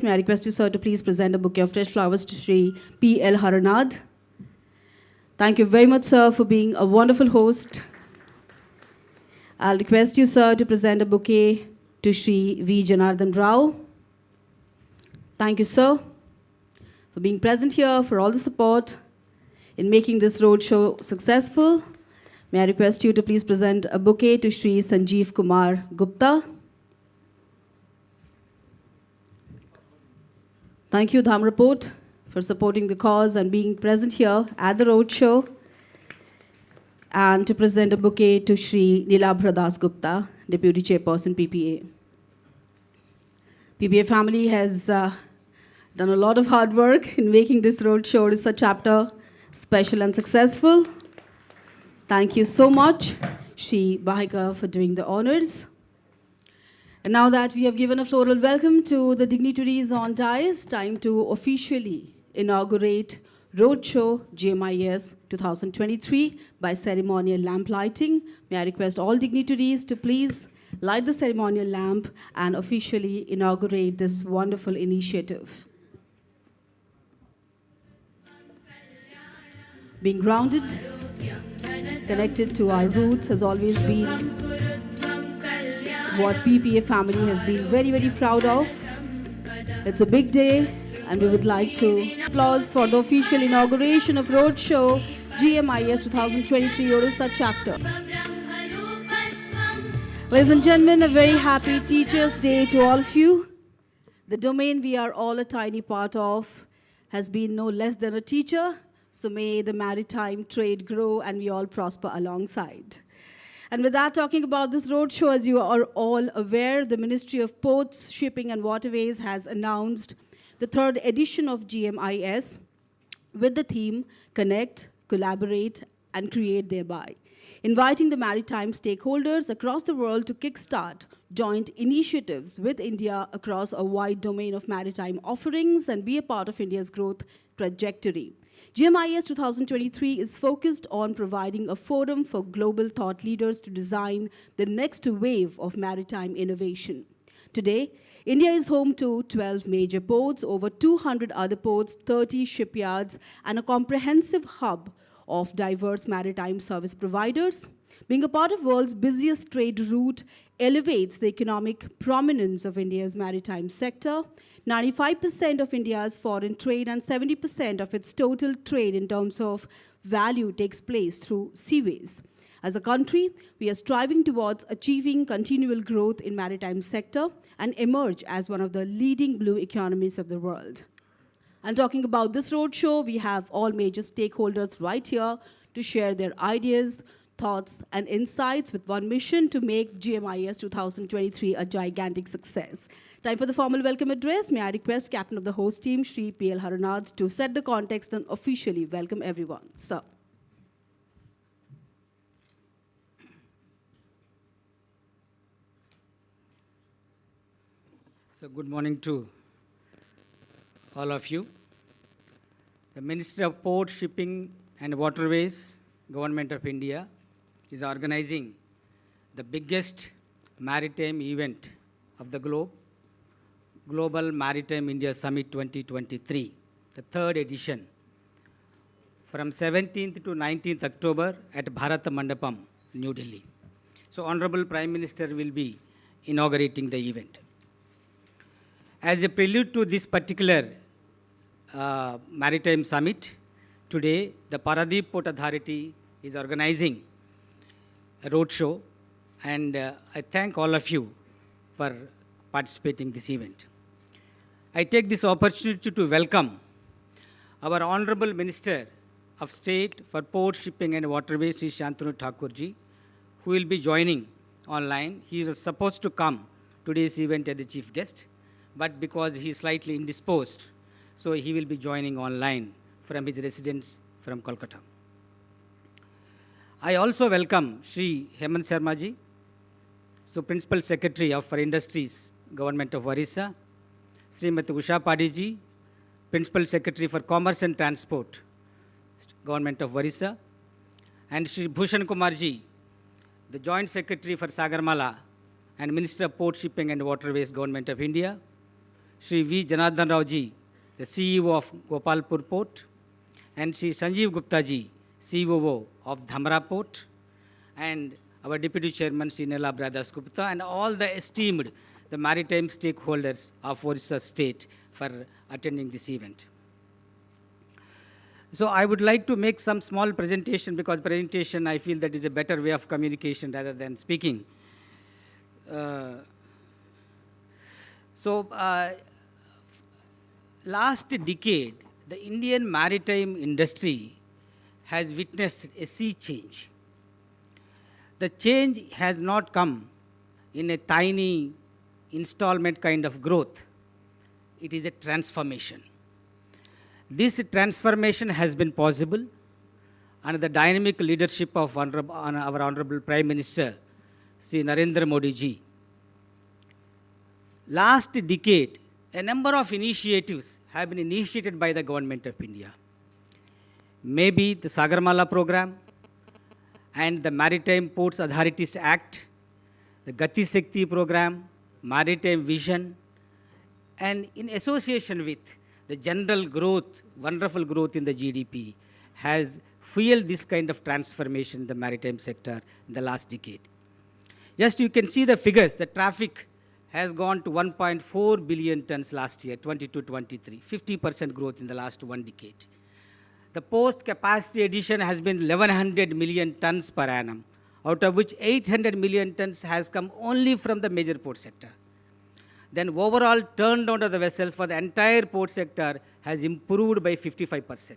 May I request you, sir, to please present a bouquet of fresh flowers to Shri P.L. Haranad. Thank you very much, sir, for being a wonderful host. I'll request you, sir, to present a bouquet to Shri V. Janardhan Rao. Thank you, sir, for being present here, for all the support in making this roadshow successful. May I request you to please present a bouquet to Shri Sanjeev Kumar Gupta. Thank you, Dham Report, for supporting the cause and being present here at the roadshow. And to present a bouquet to Shri Nilabhra Das Gupta, Deputy Chairperson, PPA. PPA family has done a lot of hard work in making this roadshow as a chapter special and successful. Thank you so much, Shri Bahika, for doing the honors. And now that we have given a floral welcome to the dignitaries on dais, time to officially inaugurate Roadshow GMIS 2023 by ceremonial lamp lighting. May I request all dignitaries to please light the ceremonial lamp and officially inaugurate this wonderful initiative. Being grounded, connected to our roots has always been what PPA family has been very, very proud of. It's a big day, and we would like to applause for the official inauguration of Roadshow GMIS 2023 Odisha chapter. Ladies and gentlemen, a very happy Teachers' Day to all of you. The domain we are all a tiny part of has been no less than a teacher, so may the maritime trade grow and we all prosper alongside. And with that, talking about this roadshow, as you are all aware, the Ministry of Ports, Shipping and Waterways has announced the third edition of GMIS with the theme Connect, Collaborate, and Create Thereby, inviting the maritime stakeholders across the world to kickstart joint initiatives with India across a wide domain of maritime offerings and be a part of India's growth trajectory. GMIS 2023 is focused on providing a forum for global thought leaders to design the next wave of maritime innovation. Today, India is home to 12 major ports, over 200 other ports, 30 shipyards, and a comprehensive hub of diverse maritime service providers. Being a part of the world's busiest trade route elevates the economic prominence of India's maritime sector. 95% of India's foreign trade and 70% of its total trade in terms of value takes place through seaways. As a country, we are striving towards achieving continual growth in maritime sector and emerge as one of the leading blue economies of the world. And talking about this roadshow, we have all major stakeholders right here to share their ideas, thoughts, and insights with one mission to make GMIS 2023 a gigantic success. Time for the formal welcome address. May I request Captain of the host team, Shri P.L. Haranad, to set the context and officially welcome everyone. Sir. So good morning to all of you. The Ministry of Port, Shipping and Waterways, Government of India, is organizing the biggest maritime event of the globe, Global Maritime India Summit 2023, the third edition, from 17th to 19th October at Bharat Mandapam, New Delhi. So Honorable Prime Minister will be inaugurating the event. As a prelude to this particular maritime summit, today the Paradip Port Authority is organizing a roadshow, and I thank all of you for participating in this event. I take this opportunity to welcome our Honorable Minister of State for Port, Shipping and Waterways, Sri Shantanu Thakurji, who will be joining online. He was supposed to come to today's event as the chief guest, but because he is slightly indisposed, so he will be joining online from his residence from Kolkata. I also welcome Shri Hemant Sharma ji, so Principal Secretary of for Industries, Government of Orissa, Srimati Usha Padi ji, Principal Secretary for Commerce and Transport, Government of Orissa, and Shri Bhushan Kumar ji, the Joint Secretary for Sagarmala and Minister of Port, Shipping and Waterways, Government of India, Shri V. Janardhan Rao ji, the CEO of Gopalpur Port, and Shri Sanjeev Gupta ji, COO of Dhamra Port, and our Deputy Chairman, Shri Nela Brothers Gupta, and all the esteemed the maritime stakeholders of Orissa State for attending this event. So I would like to make some small presentation, because presentation I feel that is a better way of communication rather than speaking. Last decade, the Indian maritime industry has witnessed a sea change. The change has not come in a tiny installment kind of growth. It is a transformation. This transformation has been possible under the dynamic leadership of our Honorable Prime Minister, Sri Narendra Modi ji. Last decade, a number of initiatives have been initiated by the Government of India. Maybe the Sagarmala program and the Maritime Ports Authorities Act, the Gati Shakti program, Maritime Vision, and in association with the general growth, wonderful growth in the GDP, has fueled this kind of transformation in the maritime sector in the last decade. Just you can see the figures. The traffic has gone to 1.4 billion tons last year, 22-23, 50% growth in the last one decade. The port capacity addition has been 1100 million tons per annum, out of which 800 million tons has come only from the major port sector. Then overall turnaround of the vessels for the entire port sector has improved by 55%.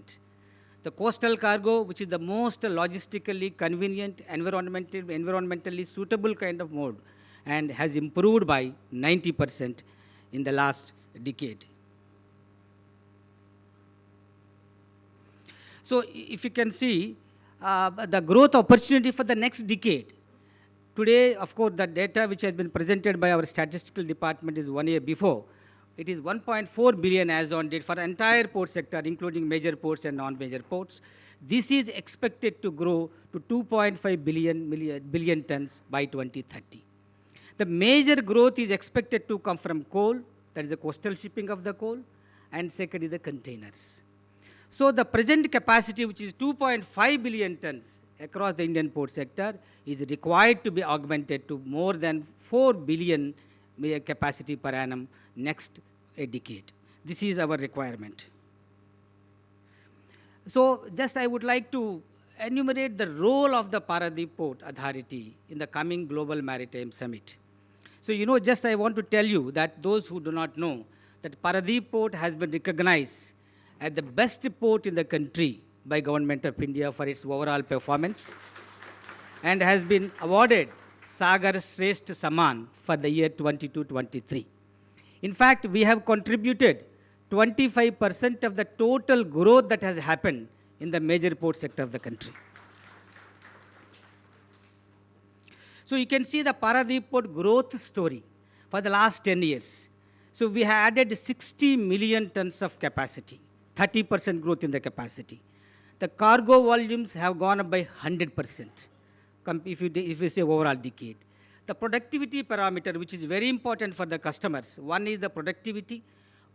The coastal cargo, which is the most logistically convenient, environmentally suitable kind of mode, and has improved by 90% in the last decade. So if you can see the growth opportunity for the next decade. Today, of course, the data which has been presented by our statistical department is 1 year before. It is 1.4 billion as on date for the entire port sector, including major ports and non-major ports. This is expected to grow to 2.5 billion tons by 2030. The major growth is expected to come from coal, that is the coastal shipping of the coal, and second is the containers. So the present capacity, which is 2.5 billion tons across the Indian port sector, is required to be augmented to more than 4 billion capacity per annum next decade. This is our requirement. So just I would like to enumerate the role of the Paradip Port Authority in the coming Global Maritime Summit. So just I want to tell you that those who do not know, that Paradip Port has been recognized as the best port in the country by Government of India for its overall performance, and has been awarded Sagar Shrestha Samman for the year 22-23. In fact, we have contributed 25% of the total growth that has happened in the major port sector of the country. So you can see the Paradip Port growth story for the last 10 years. So we have added 60 million tons of capacity, 30% growth in the capacity. The cargo volumes have gone up by 100%, if you say overall decade. The productivity parameter, which is very important for the customers, one is the productivity.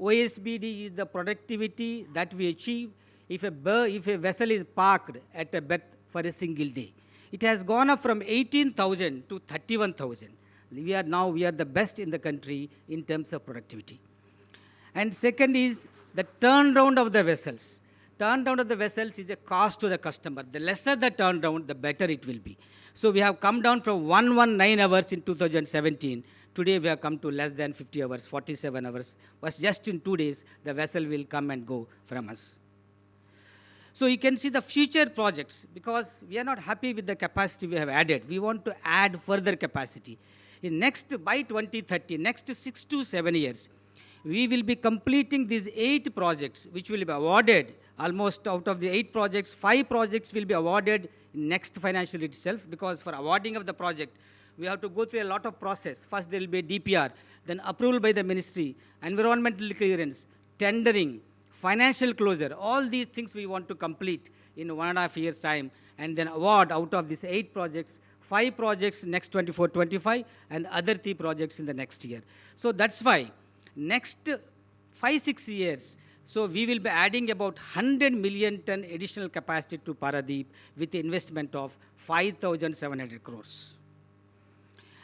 OSBD is the productivity that we achieve if a vessel is parked at a berth for a single day. It has gone up from 18,000 to 31,000. We are the best in the country in terms of productivity. And second is the turnaround of the vessels. Turnaround of the vessels is a cost to the customer. The lesser the turnaround, the better it will be. So we have come down from 119 hours in 2017. Today we have come to less than 50 hours, 47 hours. But just in 2 days, the vessel will come and go from us. So you can see the future projects, because we are not happy with the capacity we have added. We want to add further capacity. By 2030, next 6 to 7 years, we will be completing these 8 projects, which will be awarded. Almost out of the 8 projects, 5 projects will be awarded in next financial year itself, because for awarding of the project, we have to go through a lot of process. First, there will be a DPR, then approval by the ministry, environmental clearance, tendering, financial closure. All these things we want to complete in 1.5 years' time, and then award out of these 8 projects, 5 projects next 24-25, and other 3 projects in the next year. So that's why next 5-6 years, so we will be adding about 100 million ton additional capacity to Paradip with the investment of 5,700 crores.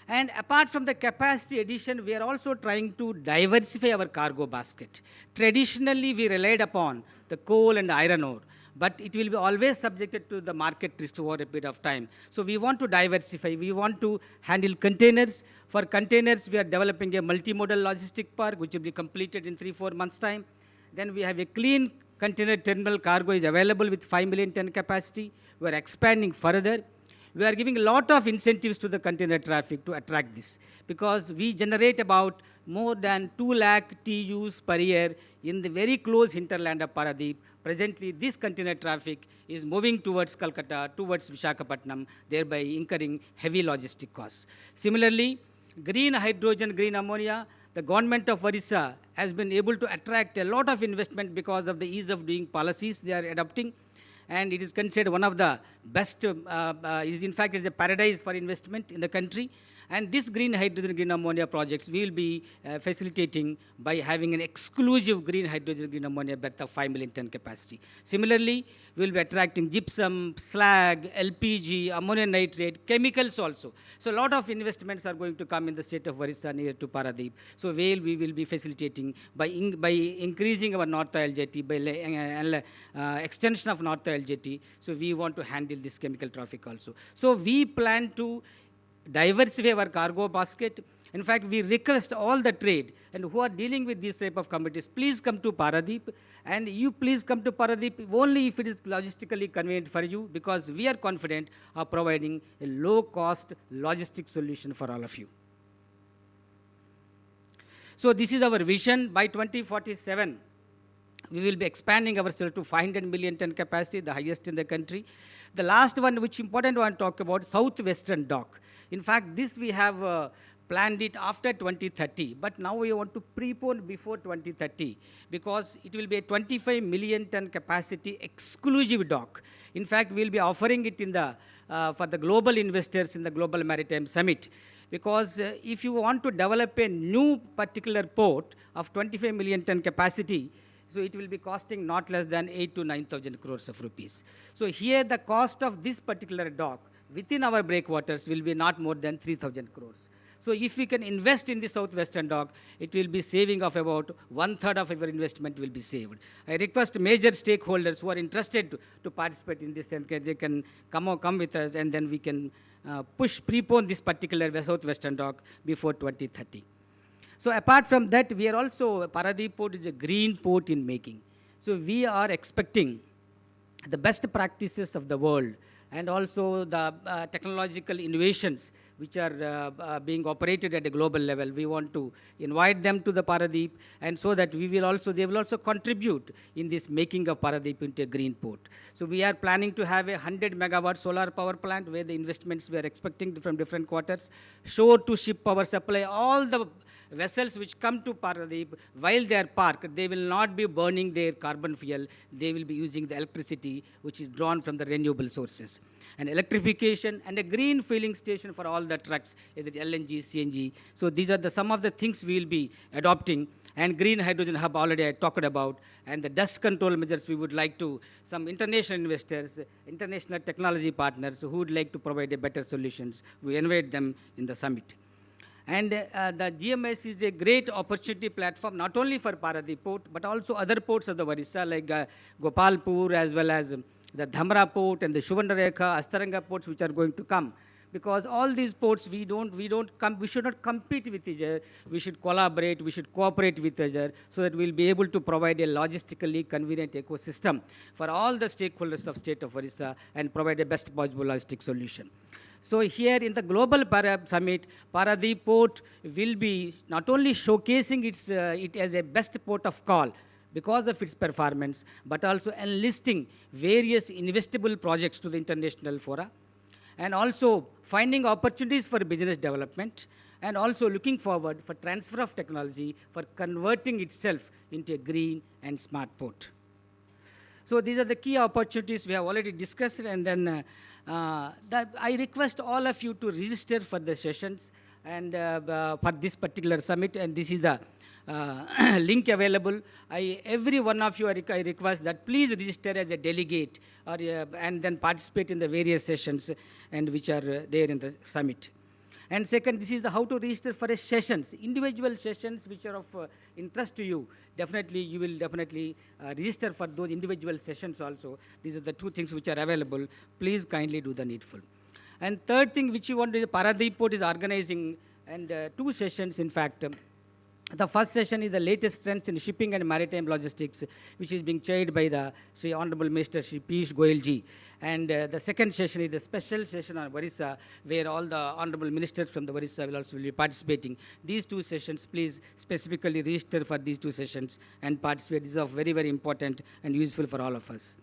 And apart from the capacity addition, we are also trying to diversify our cargo basket. Traditionally, we relied upon the coal and iron ore, but it will be always subjected to the market risk over a period of time. So we want to diversify. We want to handle containers. For containers, we are developing a multimodal logistic park, which will be completed in 3-4 months' time. Then we have a clean container terminal cargo is available with 5 million ton capacity. We are expanding further. We are giving a lot of incentives to the container traffic to attract this, because we generate about more than 2 lakh TEUs per year in the very close hinterland of Paradip. Presently, this container traffic is moving towards Calcutta, towards Visakhapatnam, thereby incurring heavy logistic costs. Similarly, green hydrogen, green ammonia, the government of Orissa has been able to attract a lot of investment because of the ease of doing policies they are adopting. And it is considered one of the best, in fact, it's a paradise for investment in the country. And this green hydrogen, green ammonia projects we will be facilitating by having an exclusive green hydrogen, green ammonia berth of 5 million ton capacity. Similarly, we will be attracting gypsum, slag, LPG, ammonium nitrate, chemicals also. So a lot of investments are going to come in the state of Orissa near to Paradip. So we will be facilitating by increasing our North Oil jetty, by extension of North Oil jetty. So we want to handle this chemical traffic also. So we plan to diversify our cargo basket. In fact, we request all the trade and who are dealing with these type of commodities, please come to Paradip, and you please come to Paradip only if it is logistically convenient for you, because we are confident of providing a low-cost logistic solution for all of you. So this is our vision. By 2047, we will be expanding ourselves to 500 million ton capacity, the highest in the country. The last one, which important one to talk about, southwestern dock. In fact, this we have planned it after 2030, but now we want to prepone before 2030, because it will be a 25 million ton capacity exclusive dock. In fact, we will be offering it in the, for the global investors in the Global Maritime Summit. Because if you want to develop a new particular port of 25 million ton capacity, so it will be costing not less than 8 to 9,000 crores of rupees. So here the cost of this particular dock within our breakwaters will be not more than 3,000 crores. So if we can invest in the southwestern dock, it will be saving of about 1/3 of our investment will be saved. I request major stakeholders who are interested to participate in this, and they can come with us, and then we can prepone this particular southwestern dock before 2030. So apart from that, we are also, Paradip Port is a green port in making. So we are expecting the best practices of the world, and also the technological innovations which are being operated at a global level. We want to invite them to the Paradip, and so that they will also contribute in this making of Paradip into a green port. So we are planning to have a 100 megawatt solar power plant, where the investments we are expecting from different quarters, shore to ship power supply. All the vessels which come to Paradip, while they are parked, they will not be burning their carbon fuel. They will be using the electricity which is drawn from the renewable sources. And electrification and a green filling station for all the trucks, either LNG, CNG. So these are some of the things we will be adopting. And green hydrogen hub already I talked about. And the dust control measures, we would like to, some international investors, international technology partners who would like to provide a better solutions, we invite them in the summit. And the GMIS is a great opportunity platform, not only for Paradip Port, but also other ports of the Orissa, like Gopalpur, as well as the Dhamra port and the Suvarnarekha, Astaranga ports, which are going to come. Because all these ports, we should not compete with each other. We should collaborate, we should cooperate with each other, so that we'll be able to provide a logistically convenient ecosystem for all the stakeholders of state of Orissa, and provide a best possible logistic solution. So here in the Global Summit, Paradip Port will be not only showcasing it as a best port of call because of its performance, but also enlisting various investable projects to the international fora, and also finding opportunities for business development, and also looking forward for transfer of technology for converting itself into a green and smart port. So these are the key opportunities we have already discussed, and then I request all of you to register for the sessions and for this particular summit, and this is the link available. Every one of you, I request that please register as a delegate or, and then participate in the various sessions and which are there in the summit. And second, this is the how to register for a sessions, individual sessions which are of interest to you. Definitely, you will definitely register for those individual sessions also. These are the two things which are available. Please kindly do the needful. And third thing which you want is Paradip Port is organizing, and two sessions in fact. The first session is the latest trends in shipping and maritime logistics, which is being chaired by the Sri Honorable Minister Sri Piyush Goyal ji. And the second session is the special session on Orissa, where all the Honorable Ministers from the Orissa will also be participating. These two sessions, please specifically register for these two sessions and participate. These are very, very important and useful for all of us.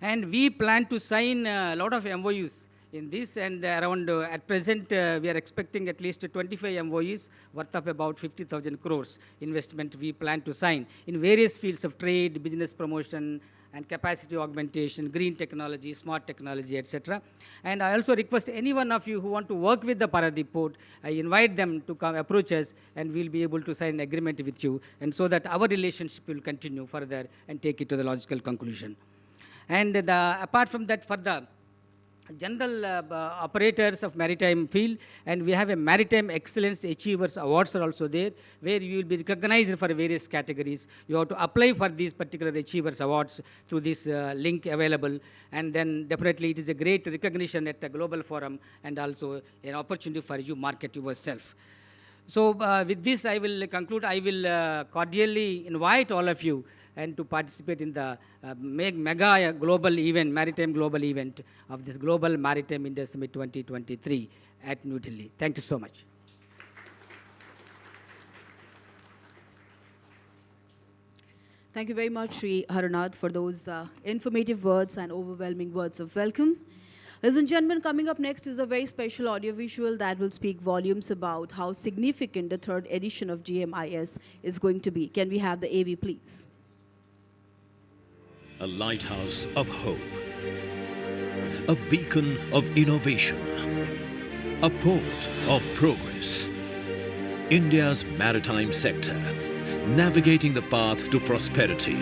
And we plan to sign a lot of MOUs in this, and around at present we are expecting at least 25 MOUs worth of about 50,000 crores investment we plan to sign in various fields of trade, business promotion, and capacity augmentation, green technology, smart technology, etc. And I also request any one of you who want to work with the Paradip Port, I invite them to come approach us, and we'll be able to sign an agreement with you, and so that our relationship will continue further and take it to the logical conclusion. And apart from that, for the general operators of maritime field, and we have a Maritime Excellence Achievers Awards are also there, where you will be recognized for various categories. You have to apply for these particular Achievers Awards through this link available, and then definitely it is a great recognition at the global forum, and also an opportunity for you market yourself. So with this I will conclude. I will cordially invite all of you and to participate in the mega global event, maritime global event of this Global Maritime India Summit 2023 at New Delhi. Thank you so much. Thank you very much, Sri Haranath, for those informative words and overwhelming words of welcome. Ladies and gentlemen, coming up next is a very special audiovisual that will speak volumes about how significant the third edition of GMIS is going to be. Can we have the AV, please? A lighthouse of hope, a beacon of innovation, a port of progress. India's maritime sector, navigating the path to prosperity,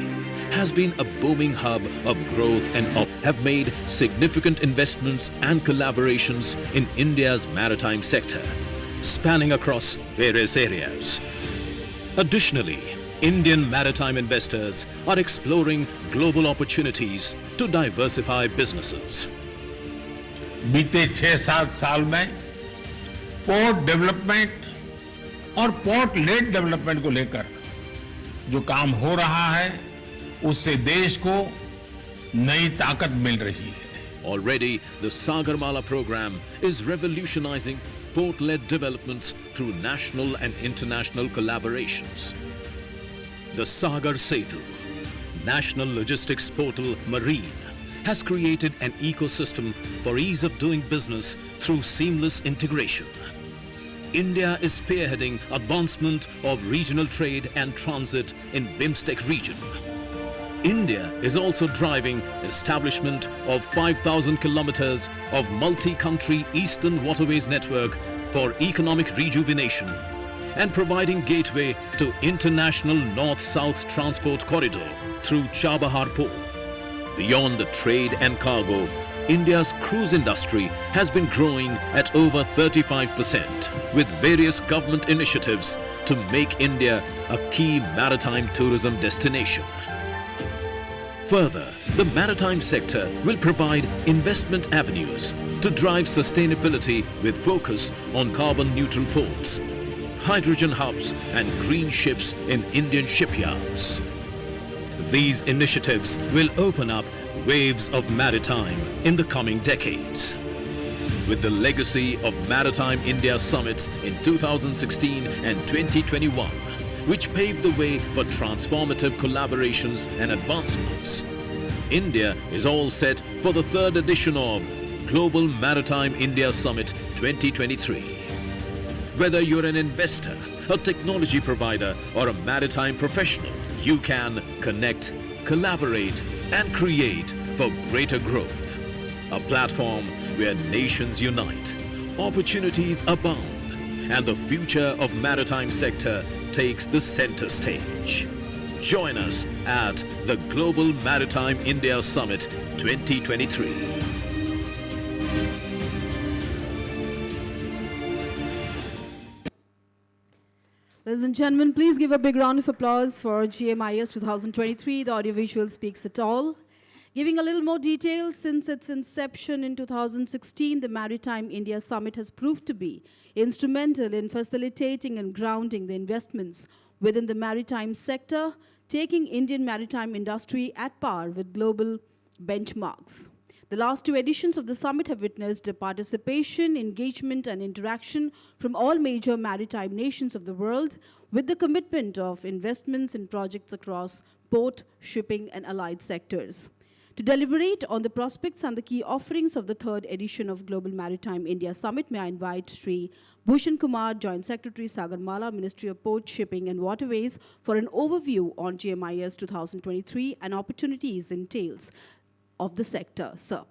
has been a booming hub of growth and have made significant investments and collaborations in India's maritime sector, spanning across various areas. Additionally, Indian maritime investors are exploring global opportunities to diversify businesses. बीते 6-7 साल में port development और port lead development को लेकर जो काम हो रहा है उससे देश को नई ताकत मिल रही है. Already, the Sagarmala program is revolutionizing port-led developments through national and international collaborations. The Sagar Setu, National Logistics Portal Marine, has created an ecosystem for ease of doing business through seamless integration. India is spearheading advancement of regional trade and transit in BIMSTEC region. India is also driving establishment of 5,000 kilometers of multi-country Eastern Waterways network for economic rejuvenation and providing gateway to international North-South transport corridor through Chabahar Port. Beyond the trade and cargo, India's cruise industry has been growing at over 35% with various government initiatives to make India a key maritime tourism destination. Further, the maritime sector will provide investment avenues to drive sustainability with focus on carbon-neutral ports, hydrogen hubs and green ships in Indian shipyards. These initiatives will open up waves of maritime in the coming decades. With the legacy of Maritime India Summits in 2016 and 2021, which paved the way for transformative collaborations and advancements, India is all set for the third edition of Global Maritime India Summit 2023. Whether you're an investor, a technology provider, or a maritime professional, you can connect, collaborate, and create for greater growth. A platform where nations unite, opportunities abound, and the future of maritime sector takes the center stage. Join us at the Global Maritime India Summit 2023. Ladies and gentlemen, please give a big round of applause for GMIS 2023. The audiovisual speaks it all. Giving a little more detail, since its inception in 2016, the Maritime India Summit has proved to be instrumental in facilitating and grounding the investments within the maritime sector, taking Indian maritime industry at par with global benchmarks. The last two editions of the summit have witnessed participation, engagement, and interaction from all major maritime nations of the world, with the commitment of investments in projects across port, shipping, and allied sectors. To deliberate on the prospects and the key offerings of the third edition of Global Maritime India Summit, may I invite Sri Bhushan Kumar, Joint Secretary, Sagarmala, Ministry of Port, Shipping and Waterways, for an overview on GMIS 2023 and opportunities entails of the sector. Sir.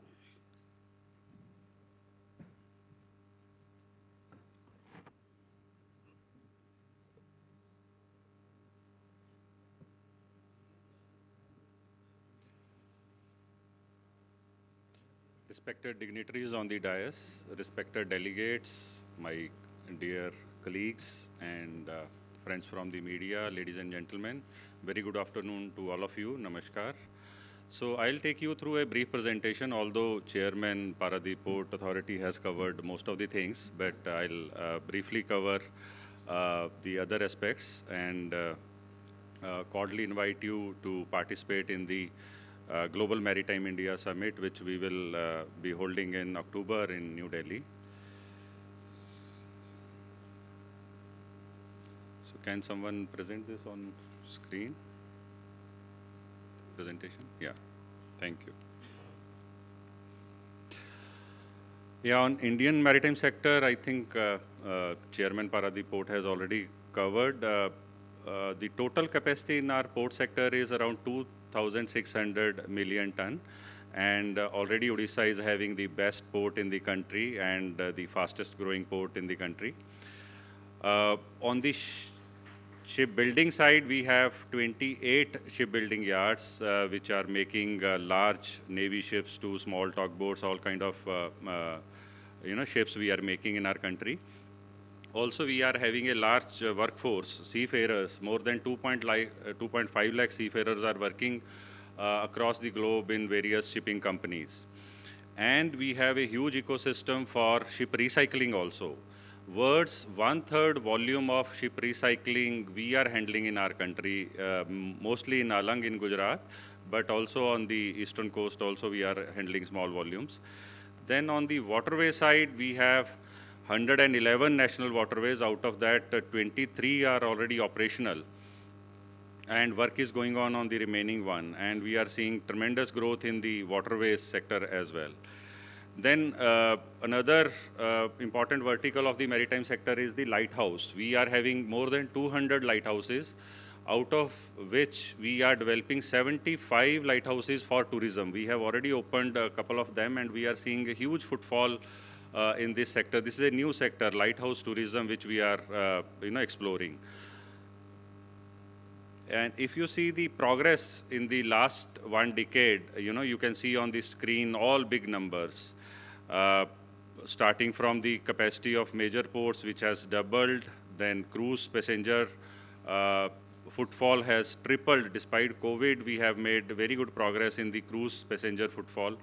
Respected dignitaries on the dais, respected delegates, my dear colleagues and friends from the media, ladies and gentlemen, very good afternoon to all of you. Namaskar. So I'll take you through a brief presentation, although Chairman Paradip Port Authority has covered most of the things, but I'll briefly cover the other aspects and cordially invite you to participate in the Global Maritime India Summit, which we will be holding in October in New Delhi. So can someone present this on screen? Presentation? Yeah, thank you. Yeah, on Indian maritime sector, I think Chairman Paradip Port has already covered. The total capacity in our port sector is around 2,600 million ton, and already Odisha is having the best port in the country and the fastest growing port in the country. On the shipbuilding side, we have 28 shipbuilding yards which are making large navy ships to small tugboats, all kind of ships we are making in our country. Also, we are having a large workforce, seafarers, more than 2.5 lakh seafarers are working across the globe in various shipping companies. And we have a huge ecosystem for ship recycling also. World's 1/3 volume of ship recycling we are handling in our country, mostly in Alang in Gujarat, but also on the eastern coast also we are handling small volumes. Then on the waterway side, we have 111 national waterways. Out of that, 23 are already operational. And work is going on the remaining one. And we are seeing tremendous growth in the waterways sector as well. Then another important vertical of the maritime sector is the lighthouse. We are having more than 200 lighthouses, out of which we are developing 75 lighthouses for tourism. We have already opened a couple of them, and we are seeing a huge footfall in this sector. This is a new sector, lighthouse tourism, which we are exploring. And if you see the progress in the last one decade, you can see on the screen all big numbers. Starting from the capacity of major ports, which has doubled, then cruise passenger footfall has tripled. Despite COVID, we have made very good progress in the cruise passenger footfall.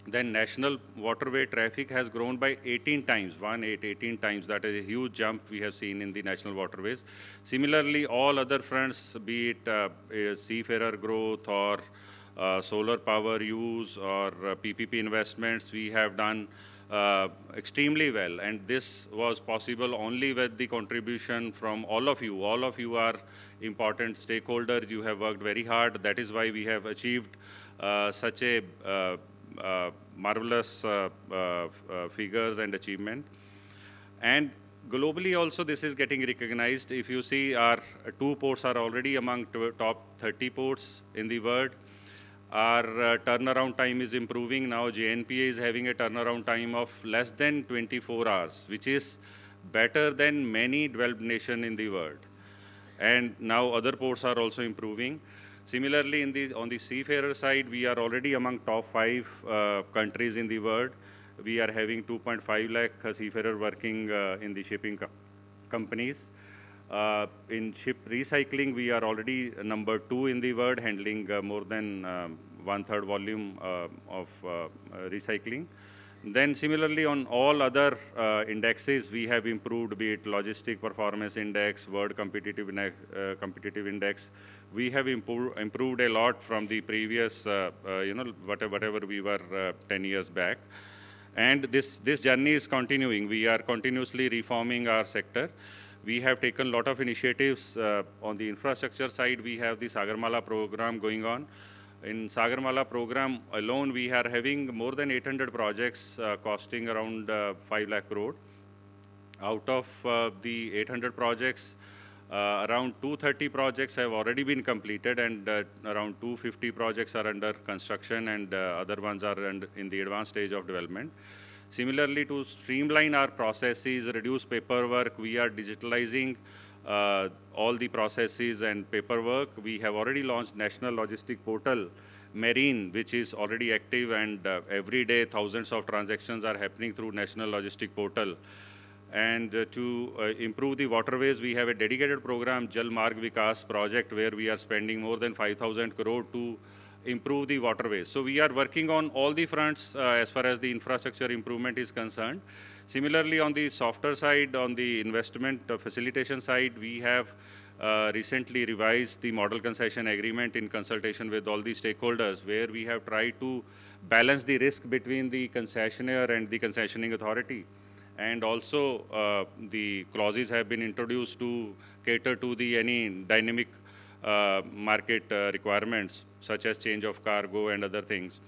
Then national waterway traffic has grown by 18 times, 18 times. That is a huge jump we have seen in the national waterways. Similarly, all other fronts, be it seafarer growth or solar power use or PPP investments, we have done extremely well. And this was possible only with the contribution from all of you. All of you are important stakeholders. You have worked very hard. That is why we have achieved such a marvelous figures and achievement. And globally also this is getting recognized. If you see, our 2 ports are already among top 30 ports in the world. Our turnaround time is improving. Now JNPA is having a turnaround time of less than 24 hours, which is better than many developed nations in the world. And now other ports are also improving. Similarly, on the seafarer side, we are already among top 5 countries in the world. We are having 2.5 lakh seafarers working in the shipping companies. In ship recycling, we are already number 2 in the world, handling more than 1/3 volume of recycling. Then similarly, on all other indexes, we have improved, be it Logistic Performance Index, World Competitive Index. We have improved a lot from the previous, whatever we were 10 years back. And this journey is continuing. We are continuously reforming our sector. We have taken a lot of initiatives on the infrastructure side. We have the Sagarmala program going on. In Sagarmala program alone, we are having more than 800 projects costing around 5 lakh crore. Out of the 800 projects, around 230 projects have already been completed, and around 250 projects are under construction, and other ones are in the advanced stage of development. Similarly, to streamline our processes, reduce paperwork, we are digitalizing all the processes and paperwork. We have already launched National Logistic Portal, Marine, which is already active, and every day thousands of transactions are happening through National Logistic Portal. And to improve the waterways, we have a dedicated program, Jal Marg Vikas project, where we are spending more than 5,000 crore to improve the waterways. So we are working on all the fronts as far as the infrastructure improvement is concerned. Similarly, on the softer side, on the investment facilitation side, we have recently revised the model concession agreement in consultation with all the stakeholders, where we have tried to balance the risk between the concessionaire and the concessioning authority. And also the clauses have been introduced to cater to the any dynamic market requirements, such as change of cargo and other things.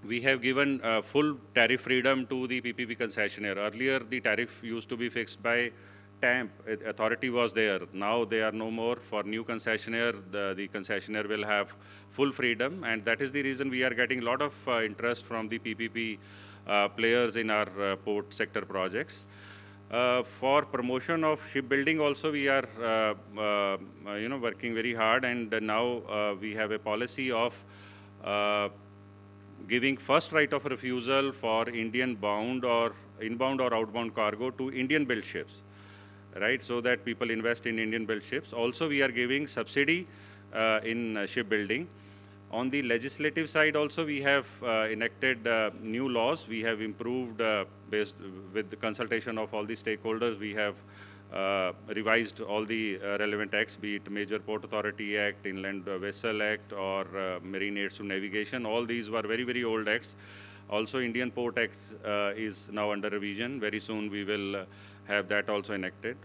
We have given full tariff freedom to the PPP concessionaire. Earlier, the tariff used to be fixed by TAMP. Authority was there. Now they are no more. For new concessionaire, the concessionaire will have full freedom, and that is the reason we are getting a lot of interest from the PPP players in our port sector projects. For promotion of shipbuilding also, we are working very hard, and now we have a policy of giving first right of refusal for Indian bound or inbound or outbound cargo to Indian built ships, right? So that people invest in Indian built ships. Also, we are giving subsidy in shipbuilding. On the legislative side also, we have enacted new laws. We have improved based with the consultation of all the stakeholders. We have revised all the relevant acts, be it Major Port Authority Act, Inland Vessel Act, or Marine Aids to Navigation. All these were very, very old acts. Also, Indian Port Act is now under revision. Very soon we will have that also enacted.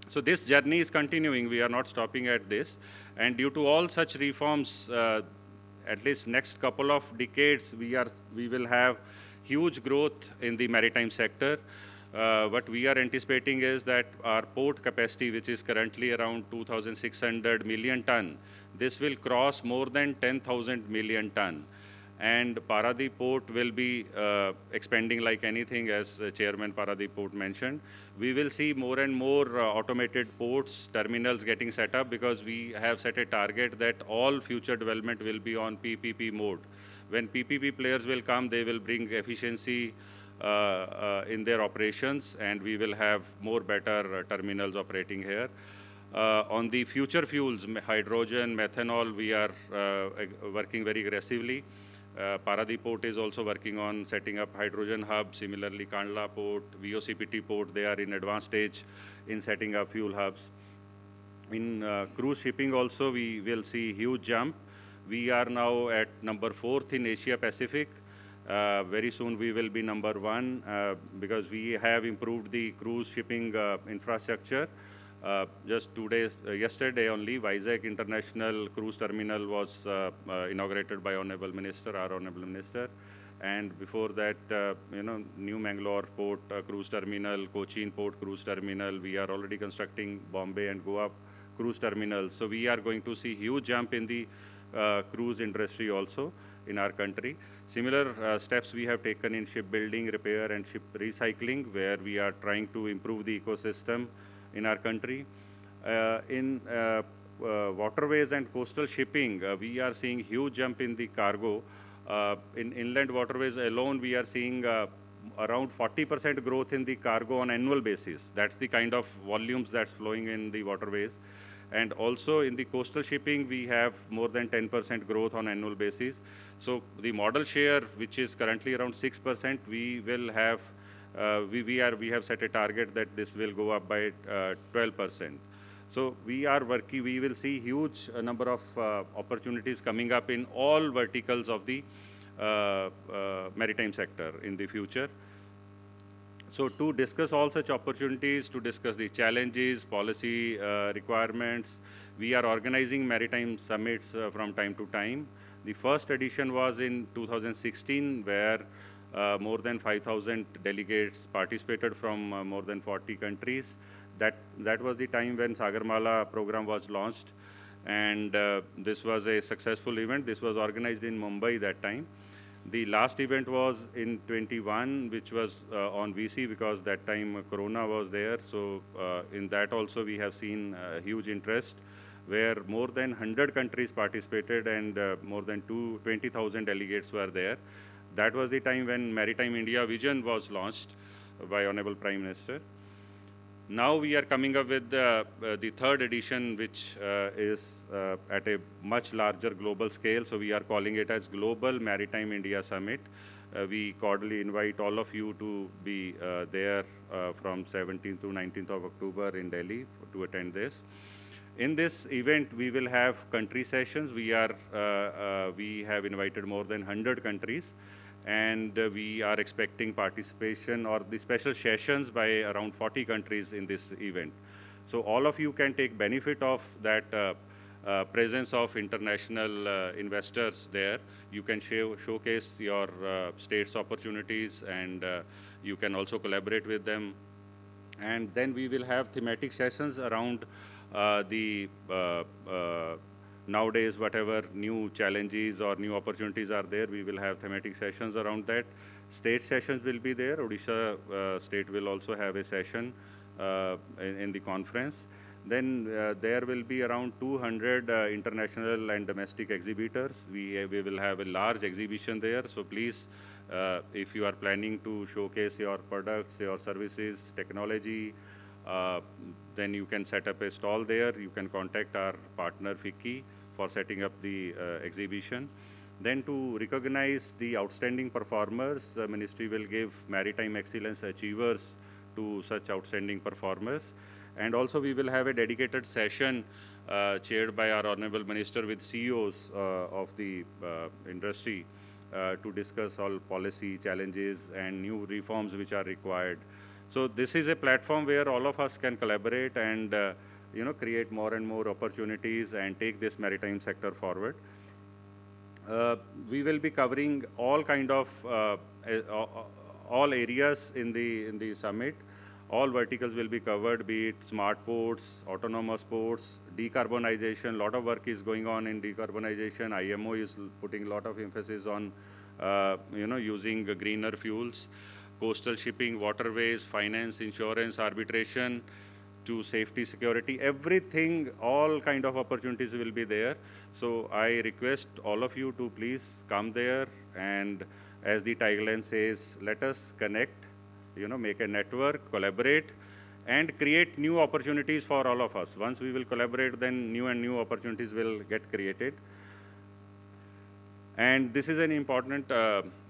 So this journey is continuing. We are not stopping at this. And due to all such reforms, at least next couple of decades, we will have huge growth in the maritime sector. What we are anticipating is that our port capacity, which is currently around 2,600 million ton, this will cross more than 10,000 million ton. And Paradip Port will be expanding like anything, as Chairman Paradip Port mentioned. We will see more and more automated ports, terminals getting set up, because we have set a target that all future development will be on PPP mode. When PPP players will come, they will bring efficiency in their operations, and we will have more better terminals operating here. On the future fuels, hydrogen, methanol, we are working very aggressively. Paradip Port is also working on setting up hydrogen hub. Similarly, Kandla Port, VOCPT Port, they are in advanced stage in setting up fuel hubs. In cruise shipping also, we will see huge jump. We are now at number 4th in Asia Pacific. Very soon we will be number 1 because we have improved the cruise shipping infrastructure. Just 2 days, yesterday only, Vizag International Cruise Terminal was inaugurated by Honorable Minister, our Honorable Minister. And before that, New Mangalore Port Cruise Terminal, Cochin Port Cruise Terminal. We are already constructing Bombay and Goa Cruise Terminals. So we are going to see huge jump in the cruise industry also in our country. Similar steps we have taken in shipbuilding, repair, and ship recycling, where we are trying to improve the ecosystem in our country. In waterways and coastal shipping, we are seeing huge jump in the cargo. In inland waterways alone, we are seeing around 40% growth in the cargo on annual basis. That's the kind of volumes that's flowing in the waterways. And also in the coastal shipping, we have more than 10% growth on annual basis. So the model share, which is currently around 6%, we will have, we have set a target that this will go up by 12%. So we are working, we will see huge number of opportunities coming up in all verticals of the maritime sector in the future. So to discuss all such opportunities, to discuss the challenges, policy requirements, we are organizing maritime summits from time to time. The first edition was in 2016, where more than 5,000 delegates participated from more than 40 countries. That was the time when Sagarmala program was launched, and this was a successful event. This was organized in Mumbai that time. The last event was in 21, which was on VC, because that time Corona was there. So in that also we have seen huge interest, where more than 100 countries participated and more than 20,000 delegates were there. That was the time when Maritime India Vision was launched by Honorable Prime Minister. Now we are coming up with the third edition, which is at a much larger global scale. So we are calling it as Global Maritime India Summit. We cordially invite all of you to be there from 17th to 19th of October in Delhi to attend this. In this event, we will have country sessions. We have invited more than 100 countries. And we are expecting participation or the special sessions by around 40 countries in this event. So all of you can take benefit of that presence of international investors there. You can showcase your state's opportunities, and you can also collaborate with them. And then we will have thematic sessions around nowadays, whatever new challenges or new opportunities are there, we will have thematic sessions around that. State sessions will be there. Odisha state will also have a session in the conference. Then there will be around 200 international and domestic exhibitors. We will have a large exhibition there. So please, if you are planning to showcase your products, your services, technology, then you can set up a stall there. You can contact our partner FICCI for setting up the exhibition. Then to recognize the outstanding performers, the ministry will give Maritime Excellence Achievers to such outstanding performers. And also we will have a dedicated session chaired by our Honorable Minister with CEOs of the industry to discuss all policy challenges and new reforms which are required. So this is a platform where all of us can collaborate and create more and more opportunities and take this maritime sector forward. We will be covering all kind of all areas in the summit. All verticals will be covered, be it smart ports, autonomous ports, decarbonization. A lot of work is going on in decarbonization. IMO is putting a lot of emphasis on using greener fuels. Coastal shipping, waterways, finance, insurance, arbitration, to safety, security, everything, all kind of opportunities will be there. So I request all of you to please come there, and as the tagline says, let us connect, make a network, collaborate, and create new opportunities for all of us. Once we will collaborate, then new opportunities will get created. And this is an important